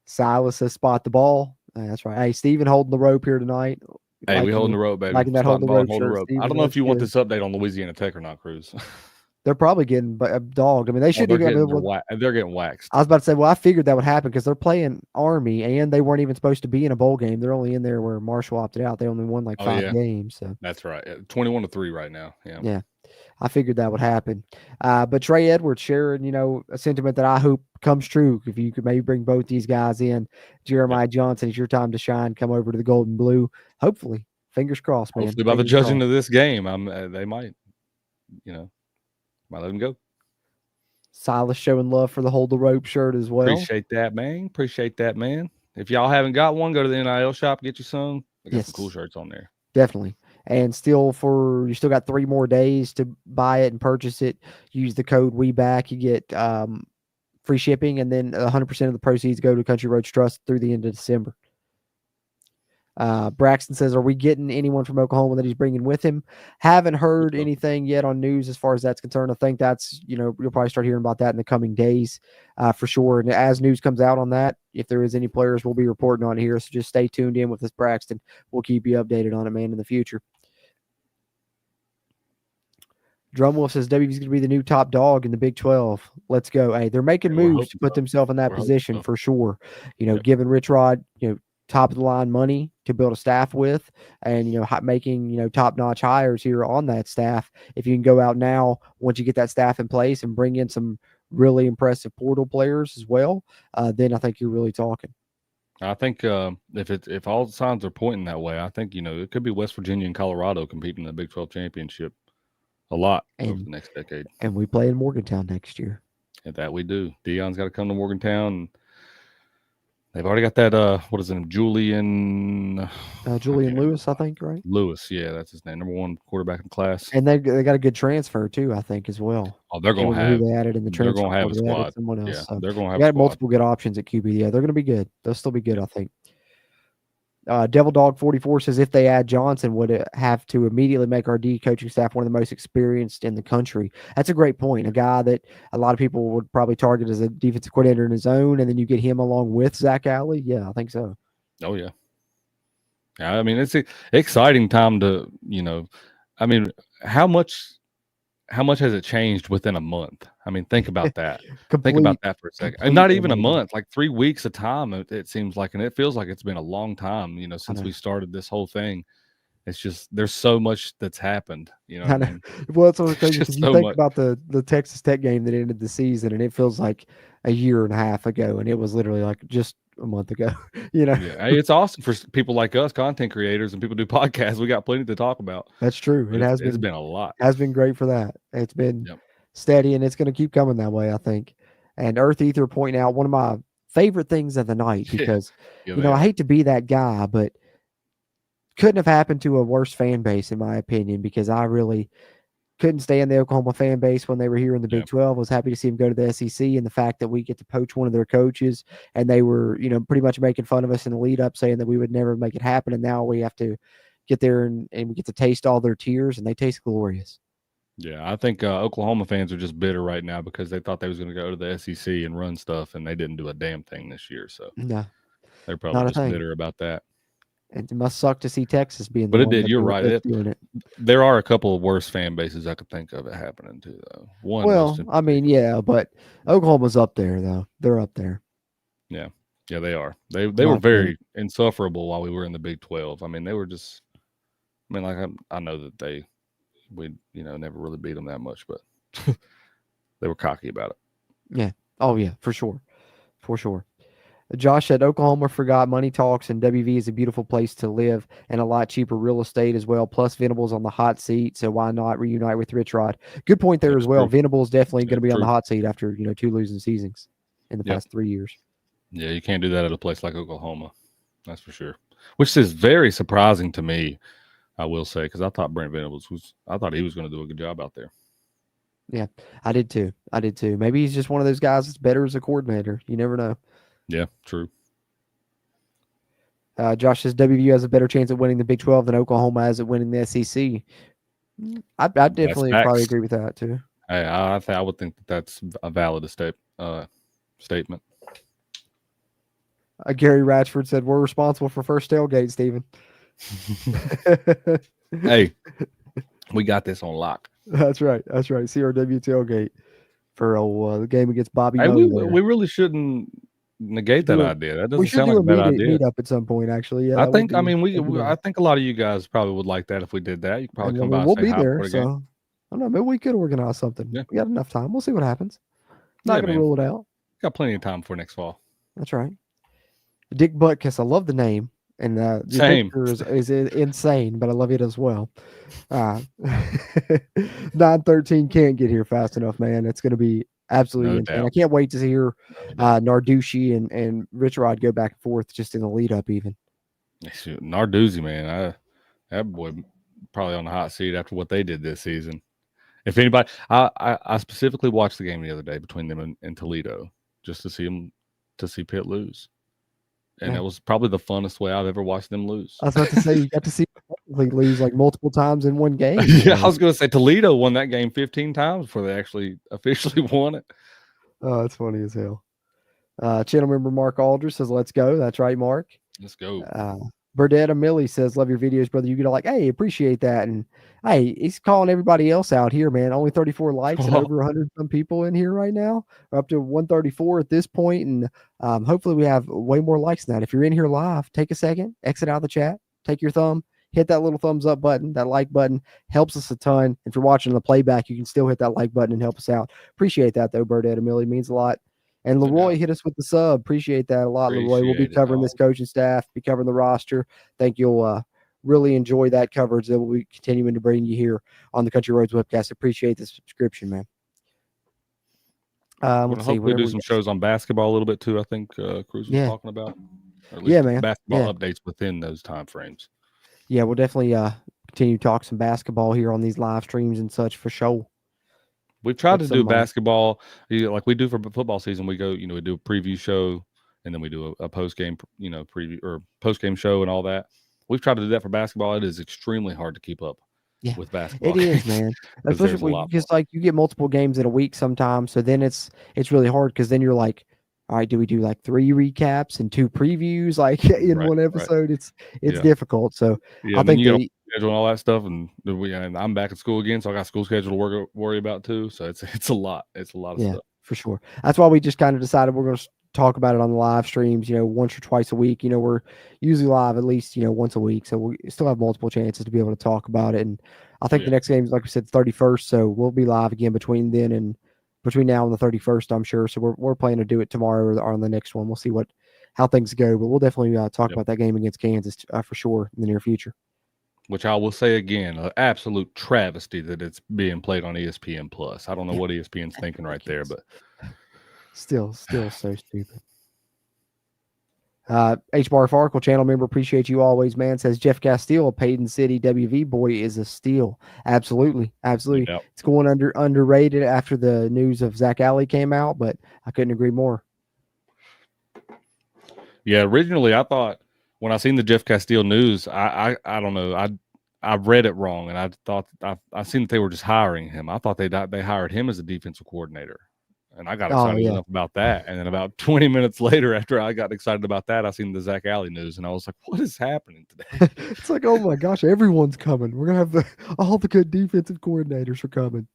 Silas says spot the ball. That's right. Hey, Steven holding the rope here tonight. Hey, we holding the rope, baby. Liking that Spot holding the rope shirt. I don't know if you want this update on Louisiana Tech or not, Cruz. They're probably getting dogged. I mean, they should they're getting waxed. I was about to say, well, I figured that would happen because they're playing Army and they weren't even supposed to be in a bowl game. They're only in there where Marshall opted out. They only won like 5 games. So that's right. 21-3 right now. Yeah. Yeah. I figured that would happen. But Trey Edwards sharing, a sentiment that I hope comes true. If you could maybe bring both these guys in, Jeremiah Johnson, it's your time to shine. Come over to the Golden Blue. Hopefully, fingers crossed, man. Hopefully, by the judging of this game, they might, might let them go. Silas showing love for the hold the rope shirt as well. Appreciate that, man. If y'all haven't got one, go to the NIL shop, get you some. They got some cool shirts on there. Definitely. And you still got 3 more days to buy it and purchase it. Use the code WeBack. You get free shipping, and then 100% of the proceeds go to Country Roads Trust through the end of December. Braxton says, are we getting anyone from Oklahoma that he's bringing with him? Haven't heard anything yet on news as far as that's concerned. I think that's, you'll probably start hearing about that in the coming days for sure. And as news comes out on that, if there is any players, we'll be reporting on it here. So just stay tuned in with us, Braxton. We'll keep you updated on it, man, in the future. Drumwolf says WVU's going to be the new top dog in the Big 12. Let's go. Hey, they're making moves to put themselves in that position for sure. Giving Rich Rod, top of the line money to build a staff with, and making top-notch hires here on that staff. If you can go out now, once you get that staff in place and bring in some really impressive portal players as well, then I think you're really talking. I think if all the signs are pointing that way, I think it could be West Virginia and Colorado competing in the Big 12 championship a lot over the next decade. And we play in Morgantown next year. And that we do. Dion's got to come to Morgantown. They've already got that, what is it, Julian Lewis, I think, right? Lewis, yeah, that's his name. Number 1 quarterback in the class. And they got a good transfer, too, I think, as well. Oh, they're going to have. They added in the transfer. They're going to have a squad. Someone else. Yeah, so they're going to have a squad. Multiple good options at QB. Yeah, they're going to be good. They'll still be good, I think. Devil Dog 44 says if they add Johnson, would it have to immediately make our D coaching staff one of the most experienced in the country? That's a great point. A guy that a lot of people would probably target as a defensive coordinator in his own, and then you get him along with Zac Alley. Yeah, I think so. Oh yeah. I mean, it's an exciting time to, how much has it changed within a month? I mean, think about that. Think about that for a second. And not even a month, like 3 weeks of time, it seems like, and it feels like it's been a long time, since we started this whole thing. It's just, there's so much that's happened, I know. Well, it's always crazy because you think about the Texas Tech game that ended the season, and it feels like a year and a half ago, and it was literally like just a month ago. Yeah, hey, it's awesome for people like us, content creators, and people do podcasts. We got plenty to talk about. That's true. It's been a lot. Has been great for that. It's been steady, and it's going to keep coming that way, I think. And Earth Ether pointing out one of my favorite things of the night because I hate to be that guy, but couldn't have happened to a worse fan base in my opinion, because I really couldn't stand the Oklahoma fan base when they were here in the Big 12. I was happy to see them go to the SEC, and the fact that we get to poach one of their coaches, and they were, pretty much making fun of us in the lead up, saying that we would never make it happen. And now we have to get there and we get to taste all their tears, and they taste glorious. Yeah, I think Oklahoma fans are just bitter right now because they thought they was going to go to the SEC and run stuff, and they didn't do a damn thing this year. So they're probably just bitter about that. It must suck to see Texas being. But it did. You're right. There are a couple of worse fan bases I could think of it happening to, though. But Oklahoma's up there, though. They're up there. Yeah, they are. They were very insufferable while we were in the Big 12. I mean, they were just. I mean, like I know that we never really beat them that much, but they were cocky about it. Yeah. Oh yeah, for sure. Josh said Oklahoma forgot money talks, and WV is a beautiful place to live and a lot cheaper real estate as well. Plus Venables on the hot seat, so why not reunite with Rich Rod? Good point there as well. Venables definitely going to be on the hot seat after 2 losing seasons in the past 3 years. Yeah, you can't do that at a place like Oklahoma. That's for sure. Which is very surprising to me, I will say, because I thought Brent Venables I thought he was going to do a good job out there. Yeah, I did too. Maybe he's just one of those guys that's better as a coordinator. You never know. Yeah, true. Josh says WVU has a better chance at winning the Big 12 than Oklahoma has at winning the SEC. I definitely probably agree with that too. I would think that's a valid statement. Gary Ratchford said, "We're responsible for first tailgate, Stephen." Hey, we got this on lock. That's right. CRW tailgate for the game against Bobby. Hey, we really shouldn't negate that idea. That doesn't sound like a bad idea. Meet up at some point, actually. Yeah, I think a lot of you guys probably would like that if we did that. You could probably come by. We'll be there. So I don't know. Maybe we could organize something. Yeah. We got enough time. We'll see what happens. Not going to rule it out. Got plenty of time for next fall. That's right. Dick Butkus. I love the name. And the picture is insane, but I love it as well. 913 can't get here fast enough, man. It's going to be absolutely insane. I can't wait to hear Narduzzi and Rich Rod go back and forth just in the lead up even. Narduzzi, man. That boy probably on the hot seat after what they did this season. If anybody, I specifically watched the game the other day between them and Toledo just to see Pitt lose. And it was probably the funnest way I've ever watched them lose. I was about to say, you got to see them lose like multiple times in one game. Yeah, I was going to say Toledo won that game 15 times before they actually officially won it. Oh, it's funny as hell. Channel member Mark Aldridge says, "Let's go." That's right, Mark. Let's go. Burdetta Millie says, "Love your videos, brother." You get like, "Hey, appreciate that." And hey, he's calling everybody else out here, man. Only 34 likes and over 100 some people in here right now. We're up to 134 at this point, and hopefully we have way more likes than that. If you're in here live, take a second, exit out of the chat, take your thumb, hit that little thumbs up button. That like button helps us a ton. If you're watching the playback, you can still hit that like button and help us out. Appreciate that though, Burdetta Millie. Means a lot. And Leroy hit us with the sub. Appreciate that a lot, Leroy. We'll be covering this coaching staff, be covering the roster. Think you'll really enjoy that coverage that we'll be continuing to bring you here on the Country Roads webcast. Appreciate the subscription, man. Let's see. We'll do some shows on basketball a little bit too. I think Cruz was talking about. Or at least man. Basketball updates within those time frames. Yeah, we'll definitely continue to talk some basketball here on these live streams and such for sure. We've tried to do basketball like we do for football season. We go, we do a preview show and then we do a post game, preview or post game show and all that. We've tried to do that for basketball. It is extremely hard to keep up with basketball. It is, man. Especially because like you get multiple games in a week sometimes. So then it's really hard because then you're like, all right, do we do like 3 recaps and 2 previews like in one episode? Right. It's difficult. So I think schedule and all that stuff, and I'm back at school again, so I got school schedule to worry about too. So it's a lot. It's a lot of stuff for sure. That's why we just kind of decided we're going to talk about it on the live streams. Once or twice a week. We're usually live at least once a week, so we still have multiple chances to be able to talk about it. And I think the next game is, like we said, 31st. So we'll be live again between now and the 31st, I'm sure. So we're planning to do it tomorrow or on the next one. We'll see how things go, but we'll definitely talk about that game against Kansas for sure in the near future. Which I will say again, an absolute travesty that it's being played on ESPN Plus. I don't know what ESPN's thinking right there, but still so stupid. H. Bar Farkle, channel member, appreciate you always, man. Says Jeff Casteel, a Payton City WV boy, is a steal. Absolutely. Yep. It's going underrated after the news of Zac Alley came out, but I couldn't agree more. Yeah, originally I thought when I seen the Jeff Casteel news, I don't know, I read it wrong, and I thought I seen that they were just hiring him. I thought they hired him as a defensive coordinator. And I got excited enough about that. And then about 20 minutes later, after I got excited about that, I seen the Zac Alley news, and I was like, what is happening today? It's like, oh my gosh, everyone's coming. We're going to have all the good defensive coordinators are coming.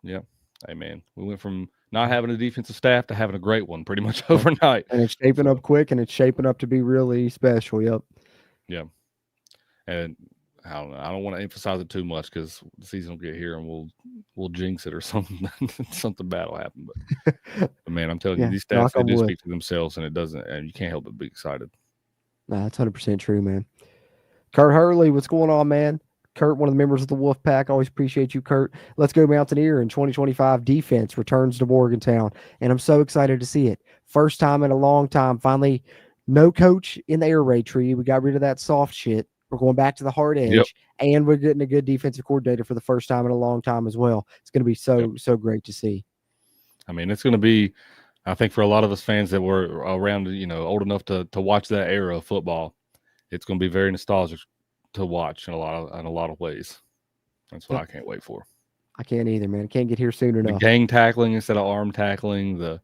Yeah. Hey, man, we went from not having a defensive staff to having a great one pretty much overnight. And it's shaping up quick, and it's shaping up to be really special. Yep. Yeah. And I don't know. I don't want to emphasize it too much because the season will get here and we'll jinx it or something. Something bad will happen. But man, I'm telling you, these stats, they do speak to themselves, and it doesn't, and you can't help but be excited. Nah, that's 100% true, man. Kurt Hurley, what's going on, man? Kurt, one of the members of the Wolf Pack. Always appreciate you, Kurt. Let's Go Mountaineer in 2025 defense returns to Morgantown, and I'm so excited to see it. First time in a long time. Finally, no coach in the air raid tree. We got rid of that soft shit. We're going back to the hard edge, and we're getting a good defensive coordinator for the first time in a long time as well. It's going to be so great to see. I mean, it's going to be, I think, for a lot of us fans that were around, old enough to watch that era of football, it's going to be very nostalgic to watch in a lot of ways. That's what I can't wait for. I can't either, man. I can't get here soon enough. The gang tackling instead of arm tackling, the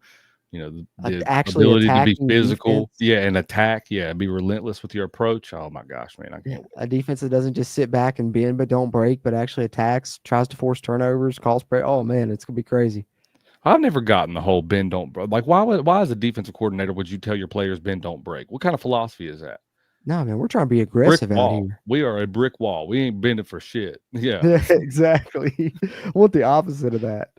actually ability to be physical, defense. And attack, be relentless with your approach. Oh my gosh, man, I can't wait. A defense that doesn't just sit back and bend but don't break, but actually attacks, tries to force turnovers, calls play. Oh man, it's gonna be crazy. I've never gotten the whole bend don't break. Like, why as a defensive coordinator would you tell your players bend don't break? What kind of philosophy is that? No, man, we're trying to be aggressive out here. We are a brick wall. We ain't bending for shit. Yeah, exactly. I want the opposite of that.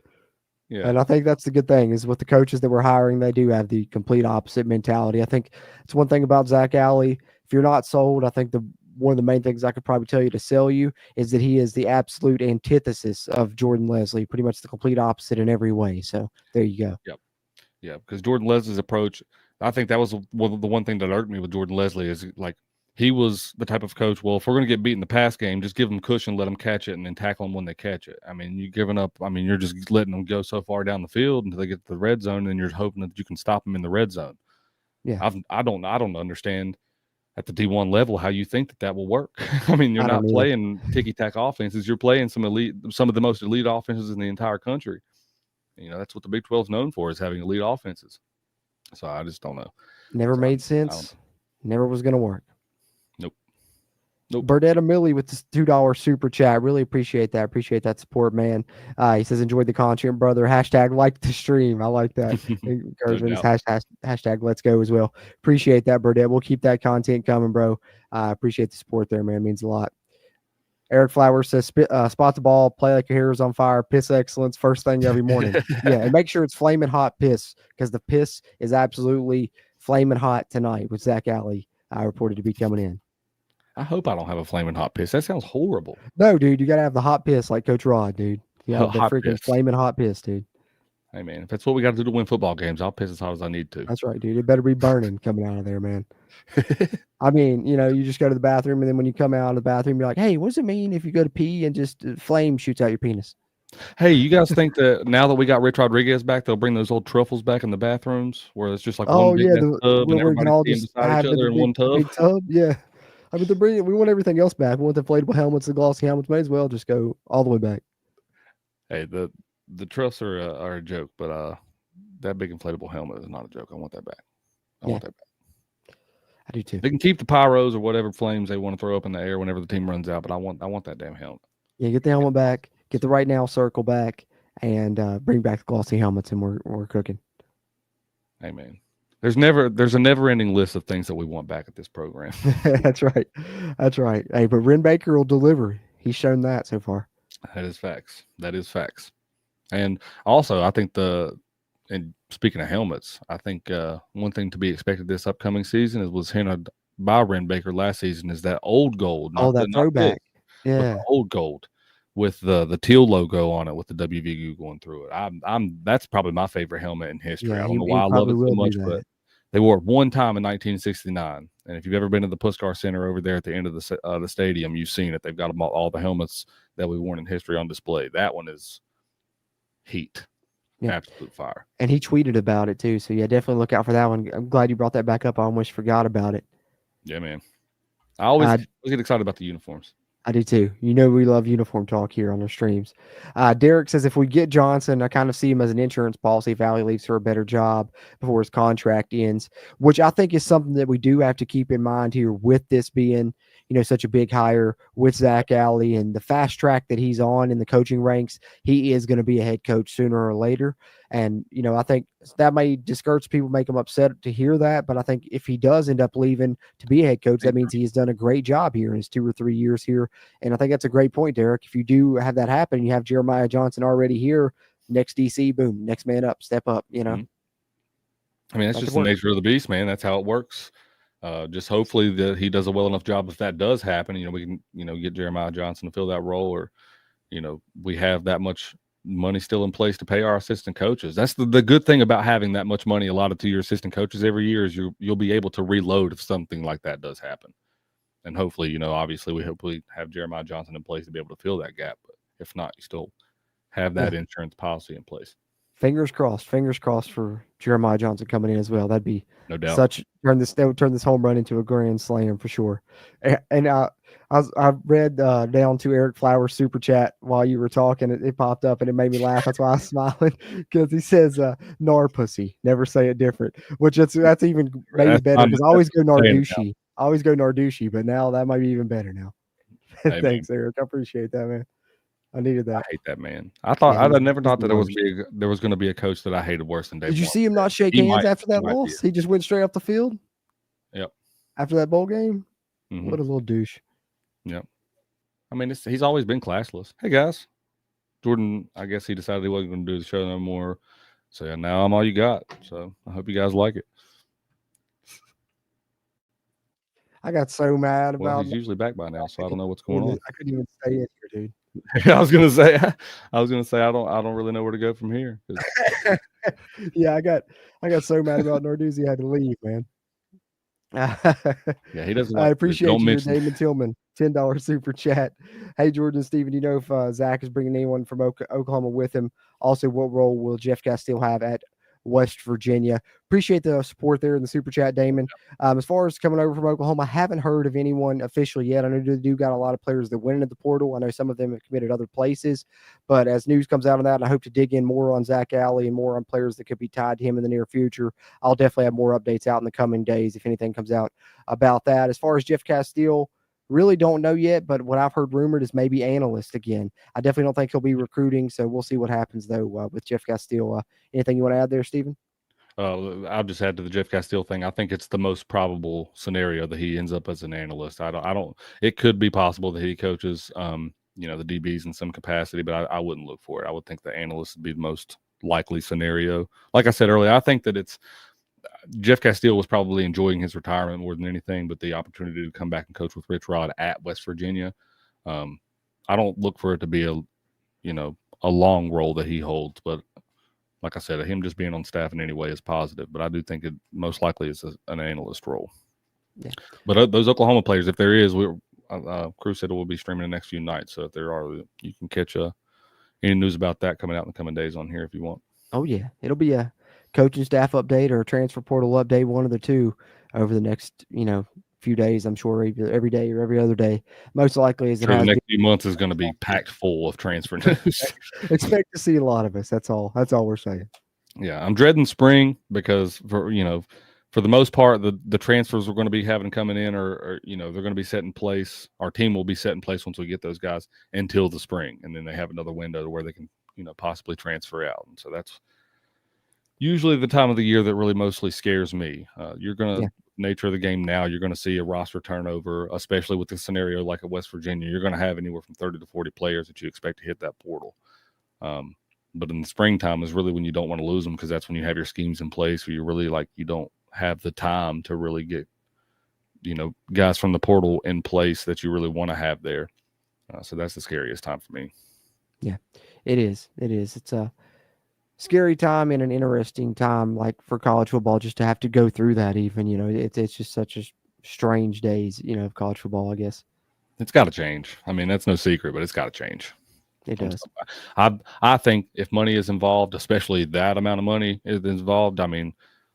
Yeah, and I think that's the good thing is with the coaches that we're hiring, they do have the complete opposite mentality. I think it's one thing about Zac Alley. If you're not sold, I think one of the main things I could probably tell you to sell you is that he is the absolute antithesis of Jordan Leslie, pretty much the complete opposite in every way. So there you go. Yep. Yeah, because Jordan Leslie's approach, I think that was the one thing that irked me with Jordan Leslie is like he was the type of coach, well, if we're going to get beat in the pass game, just give them cushion, let them catch it, and then tackle them when they catch it. I mean, you're just letting them go so far down the field until they get to the red zone, and you're hoping that you can stop them in the red zone. Yeah. I don't understand at the D1 level how you think that will work. I mean, you're not playing ticky-tack offenses. You're playing some of the most elite offenses in the entire country. That's what the Big 12 is known for, is having elite offenses. So I just don't know. Never made sense. Never was going to work. Nope. Burdetta Millie with this $2 super chat. Really appreciate that. Appreciate that support, man. He says, enjoyed the content, brother. Hashtag like the stream. I like that. Encouragement. Hashtag let's go as well. Appreciate that, Burdett. We'll keep that content coming, bro. Appreciate the support there, man. It means a lot. Eric Flowers says, spot the ball, play like your hair is on fire, piss excellence, first thing every morning. Yeah, and make sure it's flaming hot piss, because the piss is absolutely flaming hot tonight with Zac Alley reported to be coming in. I hope I don't have a flaming hot piss. That sounds horrible. No, dude, you got to have the hot piss like Coach Rod, dude. You got the freaking piss. Flaming hot piss, dude. Hey, man, if that's what we got to do to win football games, I'll piss as hot as I need to. That's right, dude. It better be burning coming out of there, man. I mean, you just go to the bathroom, and then when you come out of the bathroom, you're like, hey, what does it mean if you go to pee and just flame shoots out your penis? Hey, you guys think that now that we got Rich Rodriguez back, they'll bring those old truffles back in the bathrooms where it's just like one big tub and everybody beside each other in one tub? Big tub? Yeah. I mean, we want everything else back. We want the inflatable helmets, the glossy helmets. May as well just go all the way back. Hey, the truffs are a joke, but that big inflatable helmet is not a joke. I want that back. I want that back. I do too. They can keep the pyros or whatever flames they want to throw up in the air whenever the team runs out, but I want that damn helmet. Yeah, get the helmet back, get the right now circle back, and bring back the glossy helmets, and we're cooking. Hey, man. There's a never-ending list of things that we want back at this program. That's right. Hey, but Ren Baker will deliver. He's shown that so far. That is facts. And also, I think and speaking of helmets, I think one thing to be expected this upcoming season was hinted by Ren Baker last season is that old gold. That throwback. Yeah, old gold with the teal logo on it with the WVU going through it. That's probably my favorite helmet in history. Yeah, I don't know why I love it so much, but they wore it one time in 1969. And if you've ever been to the Puskar Center over there at the end of the stadium, you've seen it. They've got all the helmets that we've worn in history on display. That one is heat. Yeah. Absolute fire. And he tweeted about it too. So yeah, definitely look out for that one. I'm glad you brought that back up. I almost forgot about it. Yeah, man. I always get excited about the uniforms. I do too. We love uniform talk here on our streams. Derek says, if we get Johnson, I kind of see him as an insurance policy if Allie leaves for a better job before his contract ends, which I think is something that we do have to keep in mind here with this being, such a big hire with Zac Alley and the fast track that he's on in the coaching ranks. He is going to be a head coach sooner or later. And, I think that may discourage people, make them upset to hear that. But I think if he does end up leaving to be a head coach, that means he has done a great job here in his 2 or 3 years here. And I think that's a great point, Derek. If you do have that happen, and you have Jeremiah Johnson already here, next DC, boom, next man up, step up, I mean, that's just the nature of the beast, man. That's how it works. Just hopefully that he does a well enough job if that does happen. We can, get Jeremiah Johnson to fill that role, or, we have that much money still in place to pay our assistant coaches. That's the good thing about having that much money allotted to your assistant coaches every year is you'll be able to reload if something like that does happen. And hopefully, obviously we hopefully have Jeremiah Johnson in place to be able to fill that gap. But if not, you still have that insurance policy in place. Fingers crossed for Jeremiah Johnson coming in as well. That'd be no doubt turn this home run into a grand slam for sure. And I read down to Eric Flowers' super chat while you were talking. It popped up and it made me laugh. That's why I was smiling, because he says "nar pussy." Never say it different. Which that's even maybe better, because I always go Nardushy. But now that might be even better now. Hey, thanks, Eric. I appreciate that, man. I needed that. I hate that man. I never thought that there was going to be a coach that I hated worse than Dave. Did you see him not shake hands after that loss? He just went straight up the field. Yep. After that bowl game, what a little douche. Yep. I mean, he's always been classless. Hey guys, Jordan. I guess he decided he wasn't going to do the show no more. So yeah, now I'm all you got. So I hope you guys like it. I got so mad about. He's usually back by now, so I don't know what's going on. I couldn't even stay in here, dude. I was gonna say I don't really know where to go from here. Yeah, I got so mad about Narduzzi. I had to leave, man. Yeah, he doesn't. I appreciate you, Damon Tillman. $10 super chat. Hey, Jordan and Steven, if Zach is bringing anyone from Oklahoma with him? Also, what role will Jeff Casteel have at West Virginia? Appreciate the support there in the super chat, Damon. As far as coming over from Oklahoma, I haven't heard of anyone officially yet. I know they do got a lot of players that went into the portal. I know some of them have committed other places, but as news comes out on that, and I hope to dig in more on Zac Alley and more on players that could be tied to him in the near future, I'll definitely have more updates out in the coming days if anything comes out about that. As far as Jeff Casteel, really don't know yet, but what I've heard rumored is maybe analyst again. I definitely don't think he'll be recruiting, so we'll see what happens though with Jeff Casteel. Anything you want to add there, Steven? I'll just add to the Jeff Casteel thing. I think it's the most probable scenario that he ends up as an analyst. I don't. It could be possible that he coaches, the DBs in some capacity, but I wouldn't look for it. I would think the analyst would be the most likely scenario. Like I said earlier, I think that it's Jeff Casteel was probably enjoying his retirement more than anything, but the opportunity to come back and coach with Rich Rod at West Virginia, I don't look for it to be a long role that he holds, but like I said, him just being on staff in any way is positive, but I do think it most likely is an analyst role. Yeah. But those Oklahoma players, if there is, Crew said it will be streaming the next few nights. So if there are, you can catch any news about that coming out in the coming days on here if you want. Oh yeah, it'll be a coaching staff update or a transfer portal update, one of the two, over the next few days. I'm sure either every day or every other day. Most likely, as the next few months is going to be packed full of transfer news. Expect to see a lot of us. That's all we're saying. Yeah, I'm dreading spring because for the most part, the transfers we're going to be having coming in are they're going to be set in place. Our team will be set in place once we get those guys until the spring, and then they have another window where they can possibly transfer out. And so that's usually the time of the year that really mostly scares me. You're going to nature of the game now, you're going to see a roster turnover, especially with the scenario like at West Virginia. You're going to have anywhere from 30 to 40 players that you expect to hit that portal. But in the springtime is really when you don't want to lose them, because that's when you have your schemes in place where you're really you don't have the time to really get, guys from the portal in place that you really want to have there. So that's the scariest time for me. Yeah, it is. It's a scary time and an interesting time, for college football, just to have to go through that. Even it's just such a strange days, of college football. I guess it's got to change. I mean, that's no secret, but it's got to change. It does. I think if money is involved, especially that amount of money is involved, I mean,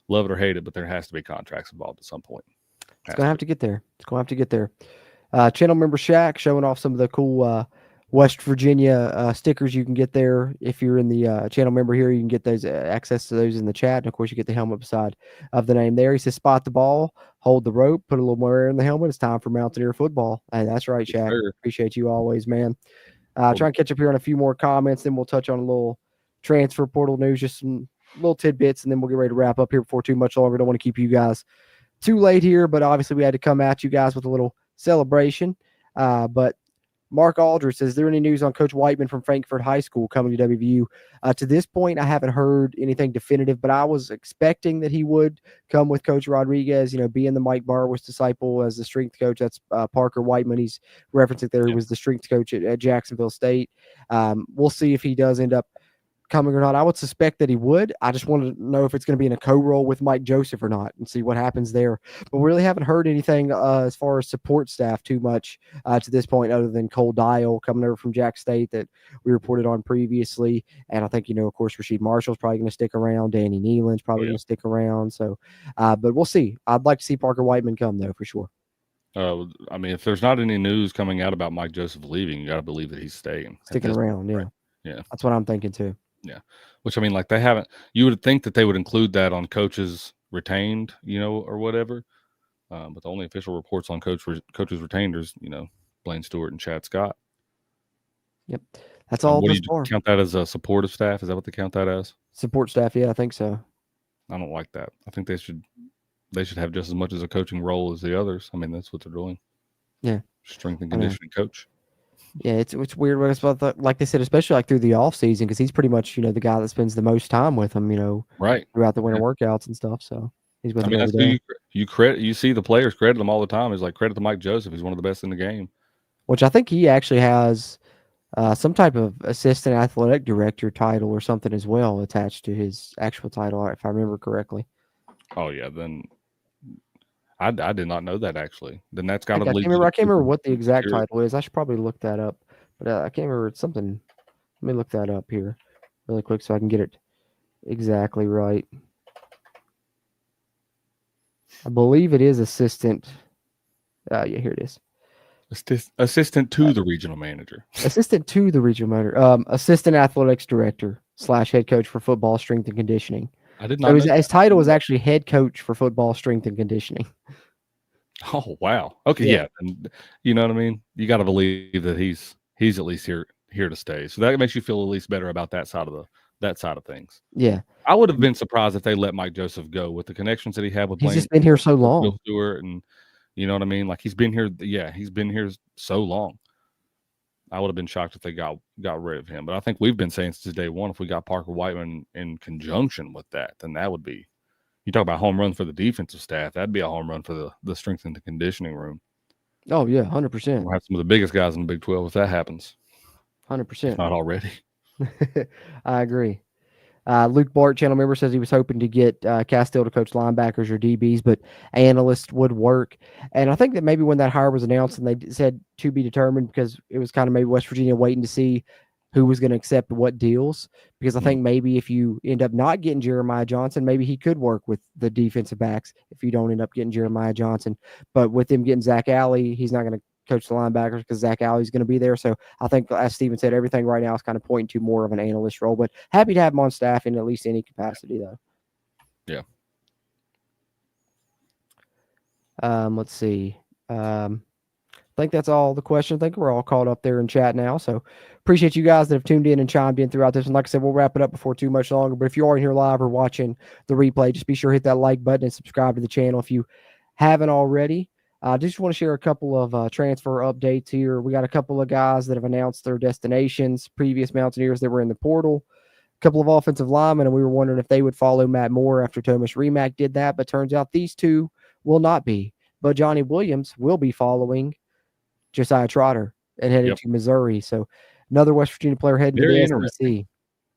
love it or hate it, but there has to be contracts involved at some point. It's gonna have to get there. Channel member Shaq showing off some of the cool West Virginia stickers you can get there. If you're in the channel member here, you can get those access to those in the chat. And of course, you get the helmet beside of the name there. He says, spot the ball, hold the rope, put a little more air in the helmet. It's time for Mountaineer football. Hey, that's right, Shaq. Sure. Appreciate you always, man. Try and catch up here on a few more comments. Then we'll touch on a little transfer portal news, just some little tidbits, and then we'll get ready to wrap up here before too much longer. Don't want to keep you guys too late here, but obviously we had to come at you guys with a little celebration. But Mark Aldridge says, is there any news on Coach Whiteman from Frankfort High School coming to WVU? To this point, I haven't heard anything definitive, but I was expecting that he would come with Coach Rodriguez, being the Mike Barwis disciple as the strength coach. That's Parker Whiteman. He's referencing there, who was the strength coach at Jacksonville State. We'll see if he does end up coming or not. I would suspect that he would. I just want to know if it's going to be in a co-role with Mike Joseph or not and see what happens there. But we really haven't heard anything as far as support staff too much to this point, other than Cole Dial coming over from Jack State that we reported on previously. And I think, of course, Rasheed Marshall's probably going to stick around. Danny Nealon's probably going to stick around. So, but we'll see. I'd like to see Parker Whiteman come, though, for sure. If there's not any news coming out about Mike Joseph leaving, you got to believe that he's sticking around. Yeah. Yeah. That's what I'm thinking, too. Yeah, which they haven't. You would think that they would include that on coaches retained, or whatever. But the only official reports on coaches retained is, Blaine Stewart and Chad Scott. Yep, that's all. What do you count that as a supportive staff? Is that what they count that as? Support staff? Yeah, I think so. I don't like that. I think they should have just as much as a coaching role as the others. I mean, that's what they're doing. Yeah, strength and conditioning coach. Yeah, it's weird. Like they said, especially like through the off season, because he's pretty much the guy that spends the most time with them. Right throughout the winter workouts and stuff. So he's with them every day. You credit. You see the players credit him all the time. It's like credit to Mike Joseph. He's one of the best in the game. Which I think he actually has some type of assistant athletic director title or something as well attached to his actual title, if I remember correctly. Oh yeah, then. I did not know that, actually. Then that's got to I can't remember what the exact title is. I should probably look that up, but I can't remember. It's something. Let me look that up here really quick so I can get it exactly right. I believe it is assistant. Yeah, here it is. Assistant to the regional manager. Assistant to the regional manager. Assistant athletics director / head coach for football strength and conditioning. I did not. So his title was actually head coach for football strength and conditioning. Oh wow! Okay, yeah. And you know what I mean. You got to believe that he's at least here to stay. So that makes you feel at least better about that side of things. Yeah, I would have been surprised if they let Mike Joseph go with the connections that he had with. He's just been here so long. Bill Stewart, and you know what I mean. Like he's been here. Yeah, he's been here so long. I would have been shocked if they got rid of him. But I think we've been saying since day one, if we got Parker Whiteman in conjunction with that, then that would be, you talk about home run for the defensive staff, that'd be a home run for the strength and the conditioning room. Oh, yeah, 100%. We'll have some of the biggest guys in the Big 12 if that happens. 100%. Not already. I agree. Luke Bart, channel member, says he was hoping to get Casteel to coach linebackers or DBs, but analyst would work. And I think that maybe when that hire was announced and they said to be determined, because it was kind of maybe West Virginia waiting to see who was going to accept what deals. Because I think maybe if you end up not getting Jeremiah Johnson, maybe he could work with the defensive backs if you don't end up getting Jeremiah Johnson. But with them getting Zac Alley, he's not going to coach the linebackers because Zac Alley's going to be there. So I think, as Steven said, everything right now is kind of pointing to more of an analyst role, but happy to have him on staff in at least any capacity, though. Yeah. Let's see. I think that's all the questions. I think we're all caught up there in chat now. So appreciate you guys that have tuned in and chimed in throughout this. And like I said, we'll wrap it up before too much longer. But if you are in here live or watching the replay, just be sure to hit that like button and subscribe to the channel if you haven't already. I just want to share a couple of transfer updates here. We got a couple of guys that have announced their destinations, previous Mountaineers that were in the portal, a couple of offensive linemen, and we were wondering if they would follow Matt Moore after Thomas Remack did that, but turns out these two will not be. But Johnny Williams will be following Josiah Trotter and heading to Missouri. So another West Virginia player heading to the SEC.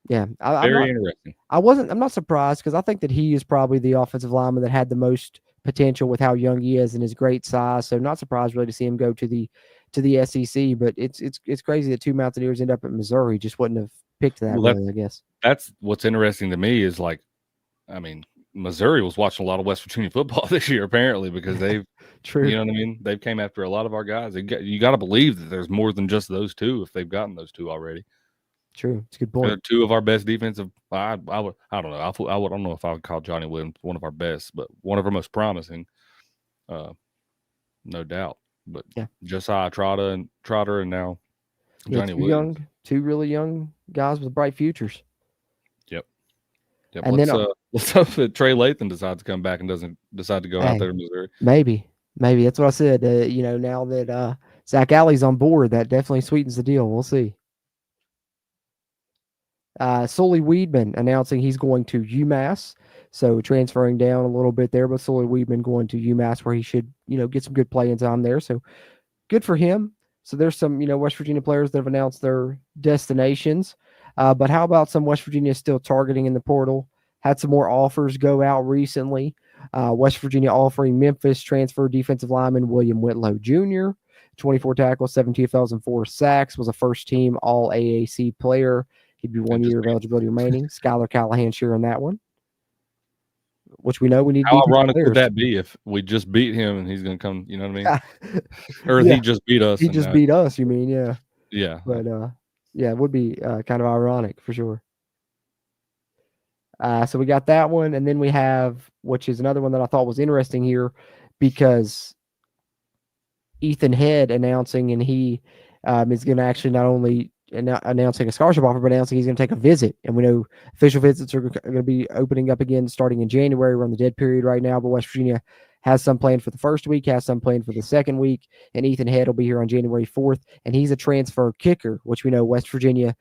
Yeah. Very interesting. I'm not surprised because I think that he is probably the offensive lineman that had the most potential with how young he is and his great size. So not surprised really to see him go to the SEC, but it's crazy that two Mountaineers end up at Missouri. Just wouldn't have picked that, really, I guess. That's what's interesting to me is, like, I mean, Missouri was watching a lot of West Virginia football this year, apparently, because they've, True. You know what I mean? They've came after a lot of our guys. You got to believe that there's more than just those two if they've gotten those two already. True. It's a good point. They're two of our best defensive. I don't know. I don't know if I would call Johnny Williams one of our best, but one of our most promising, no doubt. But yeah, Josiah Trotter and now Johnny Williams. Two really young guys with bright futures. Yep. And let's hope that Trey Lathan decides to come back and doesn't decide to go out there to Missouri. Maybe that's what I said. Now that Zac Alley's on board. That definitely sweetens the deal. We'll see. Sully Weedman announcing he's going to UMass. So transferring down a little bit there, but Sully Weedman going to UMass where he should, get some good playing time there. So good for him. So there's some, West Virginia players that have announced their destinations. But how about some West Virginia still targeting in the portal? Had some more offers go out recently. West Virginia offering Memphis transfer defensive lineman William Whitlow Jr., 24 tackles, 7 TFLs, and 4 sacks, was a first-team All-AAC player. He'd be 1 year of eligibility remaining. Skylar Callahan sharing that one, which we know we need. How ironic would that be if we just beat him and he's going to come? You know what I mean? Or Yeah. he just beat us. He just beat us. You mean? Yeah. Yeah. But it would be kind of ironic for sure. So we got that one, and then we have, which is another one that I thought was interesting here, because Ethan Head announcing, and he is going to actually not only announcing a scholarship offer, but announcing he's going to take a visit. And we know official visits are going to be opening up again starting in January. We're on the dead period right now, but West Virginia has some planned for the first week, has some planned for the second week, and Ethan Head will be here on January 4th, and he's a transfer kicker, which we know West Virginia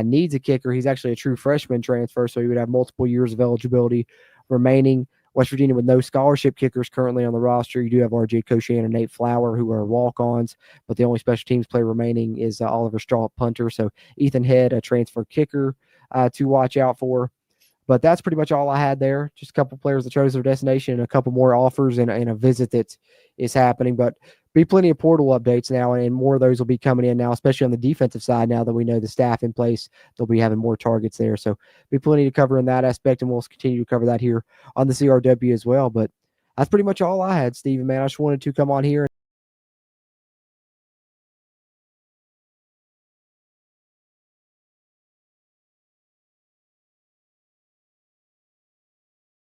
needs a kicker. He's actually a true freshman transfer, so he would have multiple years of eligibility remaining. West Virginia with no scholarship kickers currently on the roster. You do have R.J. Koshan and Nate Flower, who are walk-ons, but the only special teams player remaining is Oliver Straw, punter. So Ethan Head, a transfer kicker to watch out for. But that's pretty much all I had there. Just a couple players that chose their destination and a couple more offers and a visit that is happening. But be plenty of portal updates now, and more of those will be coming in now, especially on the defensive side. Now that we know the staff in place, they'll be having more targets there. So be plenty to cover in that aspect, and we'll continue to cover that here on the CRW as well. But that's pretty much all I had, Steven, man. I just wanted to come on here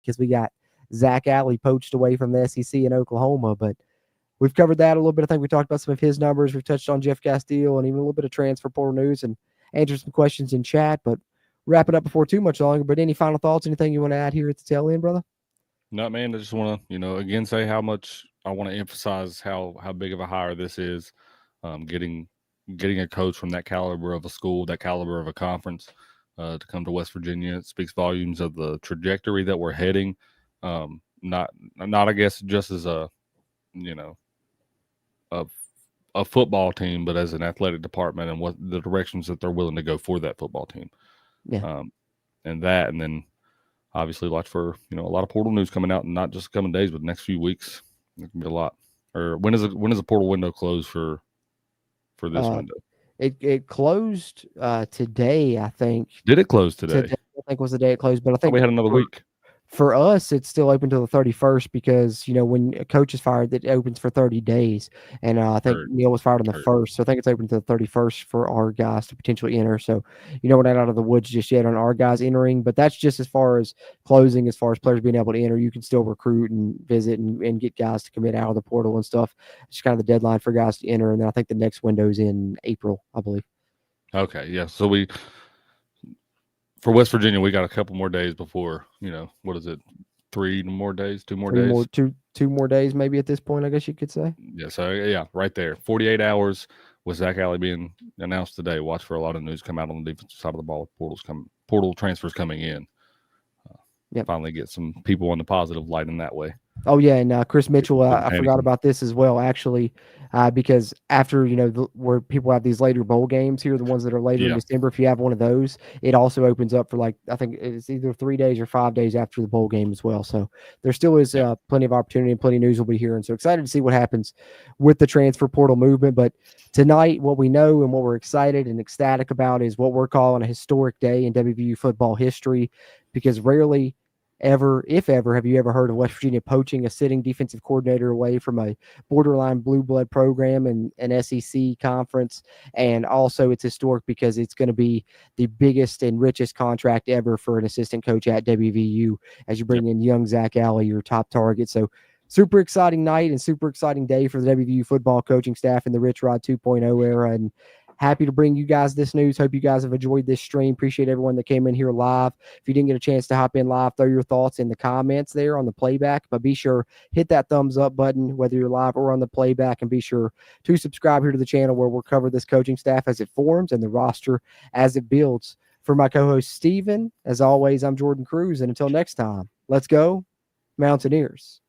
because we got Zac Alley poached away from the SEC in Oklahoma. But we've covered that a little bit. I think we talked about some of his numbers. We've touched on Jeff Casteel and even a little bit of transfer portal news and answered some questions in chat. But wrap it up before too much longer. But any final thoughts, anything you want to add here at the tail end, brother? No, man. I just want to, again, say how much I want to emphasize how big of a hire this is. Getting a coach from that caliber of a school, that caliber of a conference, to come to West Virginia. It speaks volumes of the trajectory that we're heading. Not I guess just as a football team, but as an athletic department and what the directions that they're willing to go for that football team. Yeah. And then obviously watch for, a lot of portal news coming out, and not just coming days, but the next few weeks. There can be a lot. Or when does the portal window close for this window? It closed today, I think. Did it close today? I think was the day it closed, but I think we had another week. For us, it's still open till the 31st because, when a coach is fired, it opens for 30 days. And I think Neil was fired on the 1st. So I think it's open to the 31st for our guys to potentially enter. So, we're not out of the woods just yet on our guys entering, but that's just as far as closing, as far as players being able to enter. You can still recruit and visit and get guys to commit out of the portal and stuff. It's kind of the deadline for guys to enter. And then I think the next window's in April, I believe. Okay. Yeah. So for West Virginia, we got a couple more days before, what is it? 2 more days? Two more days, maybe at this point, I guess you could say. Yeah. So yeah, right there. 48 hours with Zac Alley being announced today. Watch for a lot of news come out on the defensive side of the ball with portal transfers coming in. Finally get some people on the positive light in that way. Oh, yeah, and Chris Mitchell, I forgot about this as well, actually, because after, where people have these later bowl games here, the ones that are later in December, if you have one of those, it also opens up for, I think it's either 3 days or 5 days after the bowl game as well. So there still is plenty of opportunity and plenty of news will be here. And so excited to see what happens with the transfer portal movement. But tonight, what we know and what we're excited and ecstatic about is what we're calling a historic day in WVU football history, because rarely ever, if ever, have you ever heard of West Virginia poaching a sitting defensive coordinator away from a borderline blue blood program and an SEC conference. And also it's historic because it's going to be the biggest and richest contract ever for an assistant coach at WVU as you bring in young Zac Alley, your top target. So super exciting night and super exciting day for the WVU football coaching staff in the Rich Rod 2.0 era. And happy to bring you guys this news. Hope you guys have enjoyed this stream. Appreciate everyone that came in here live. If you didn't get a chance to hop in live, throw your thoughts in the comments there on the playback, but be sure hit that thumbs up button whether you're live or on the playback, and be sure to subscribe here to the channel where we'll cover this coaching staff as it forms and the roster as it builds. For my co-host Steven, as always, I'm Jordan Cruz, and until next time, let's go Mountaineers.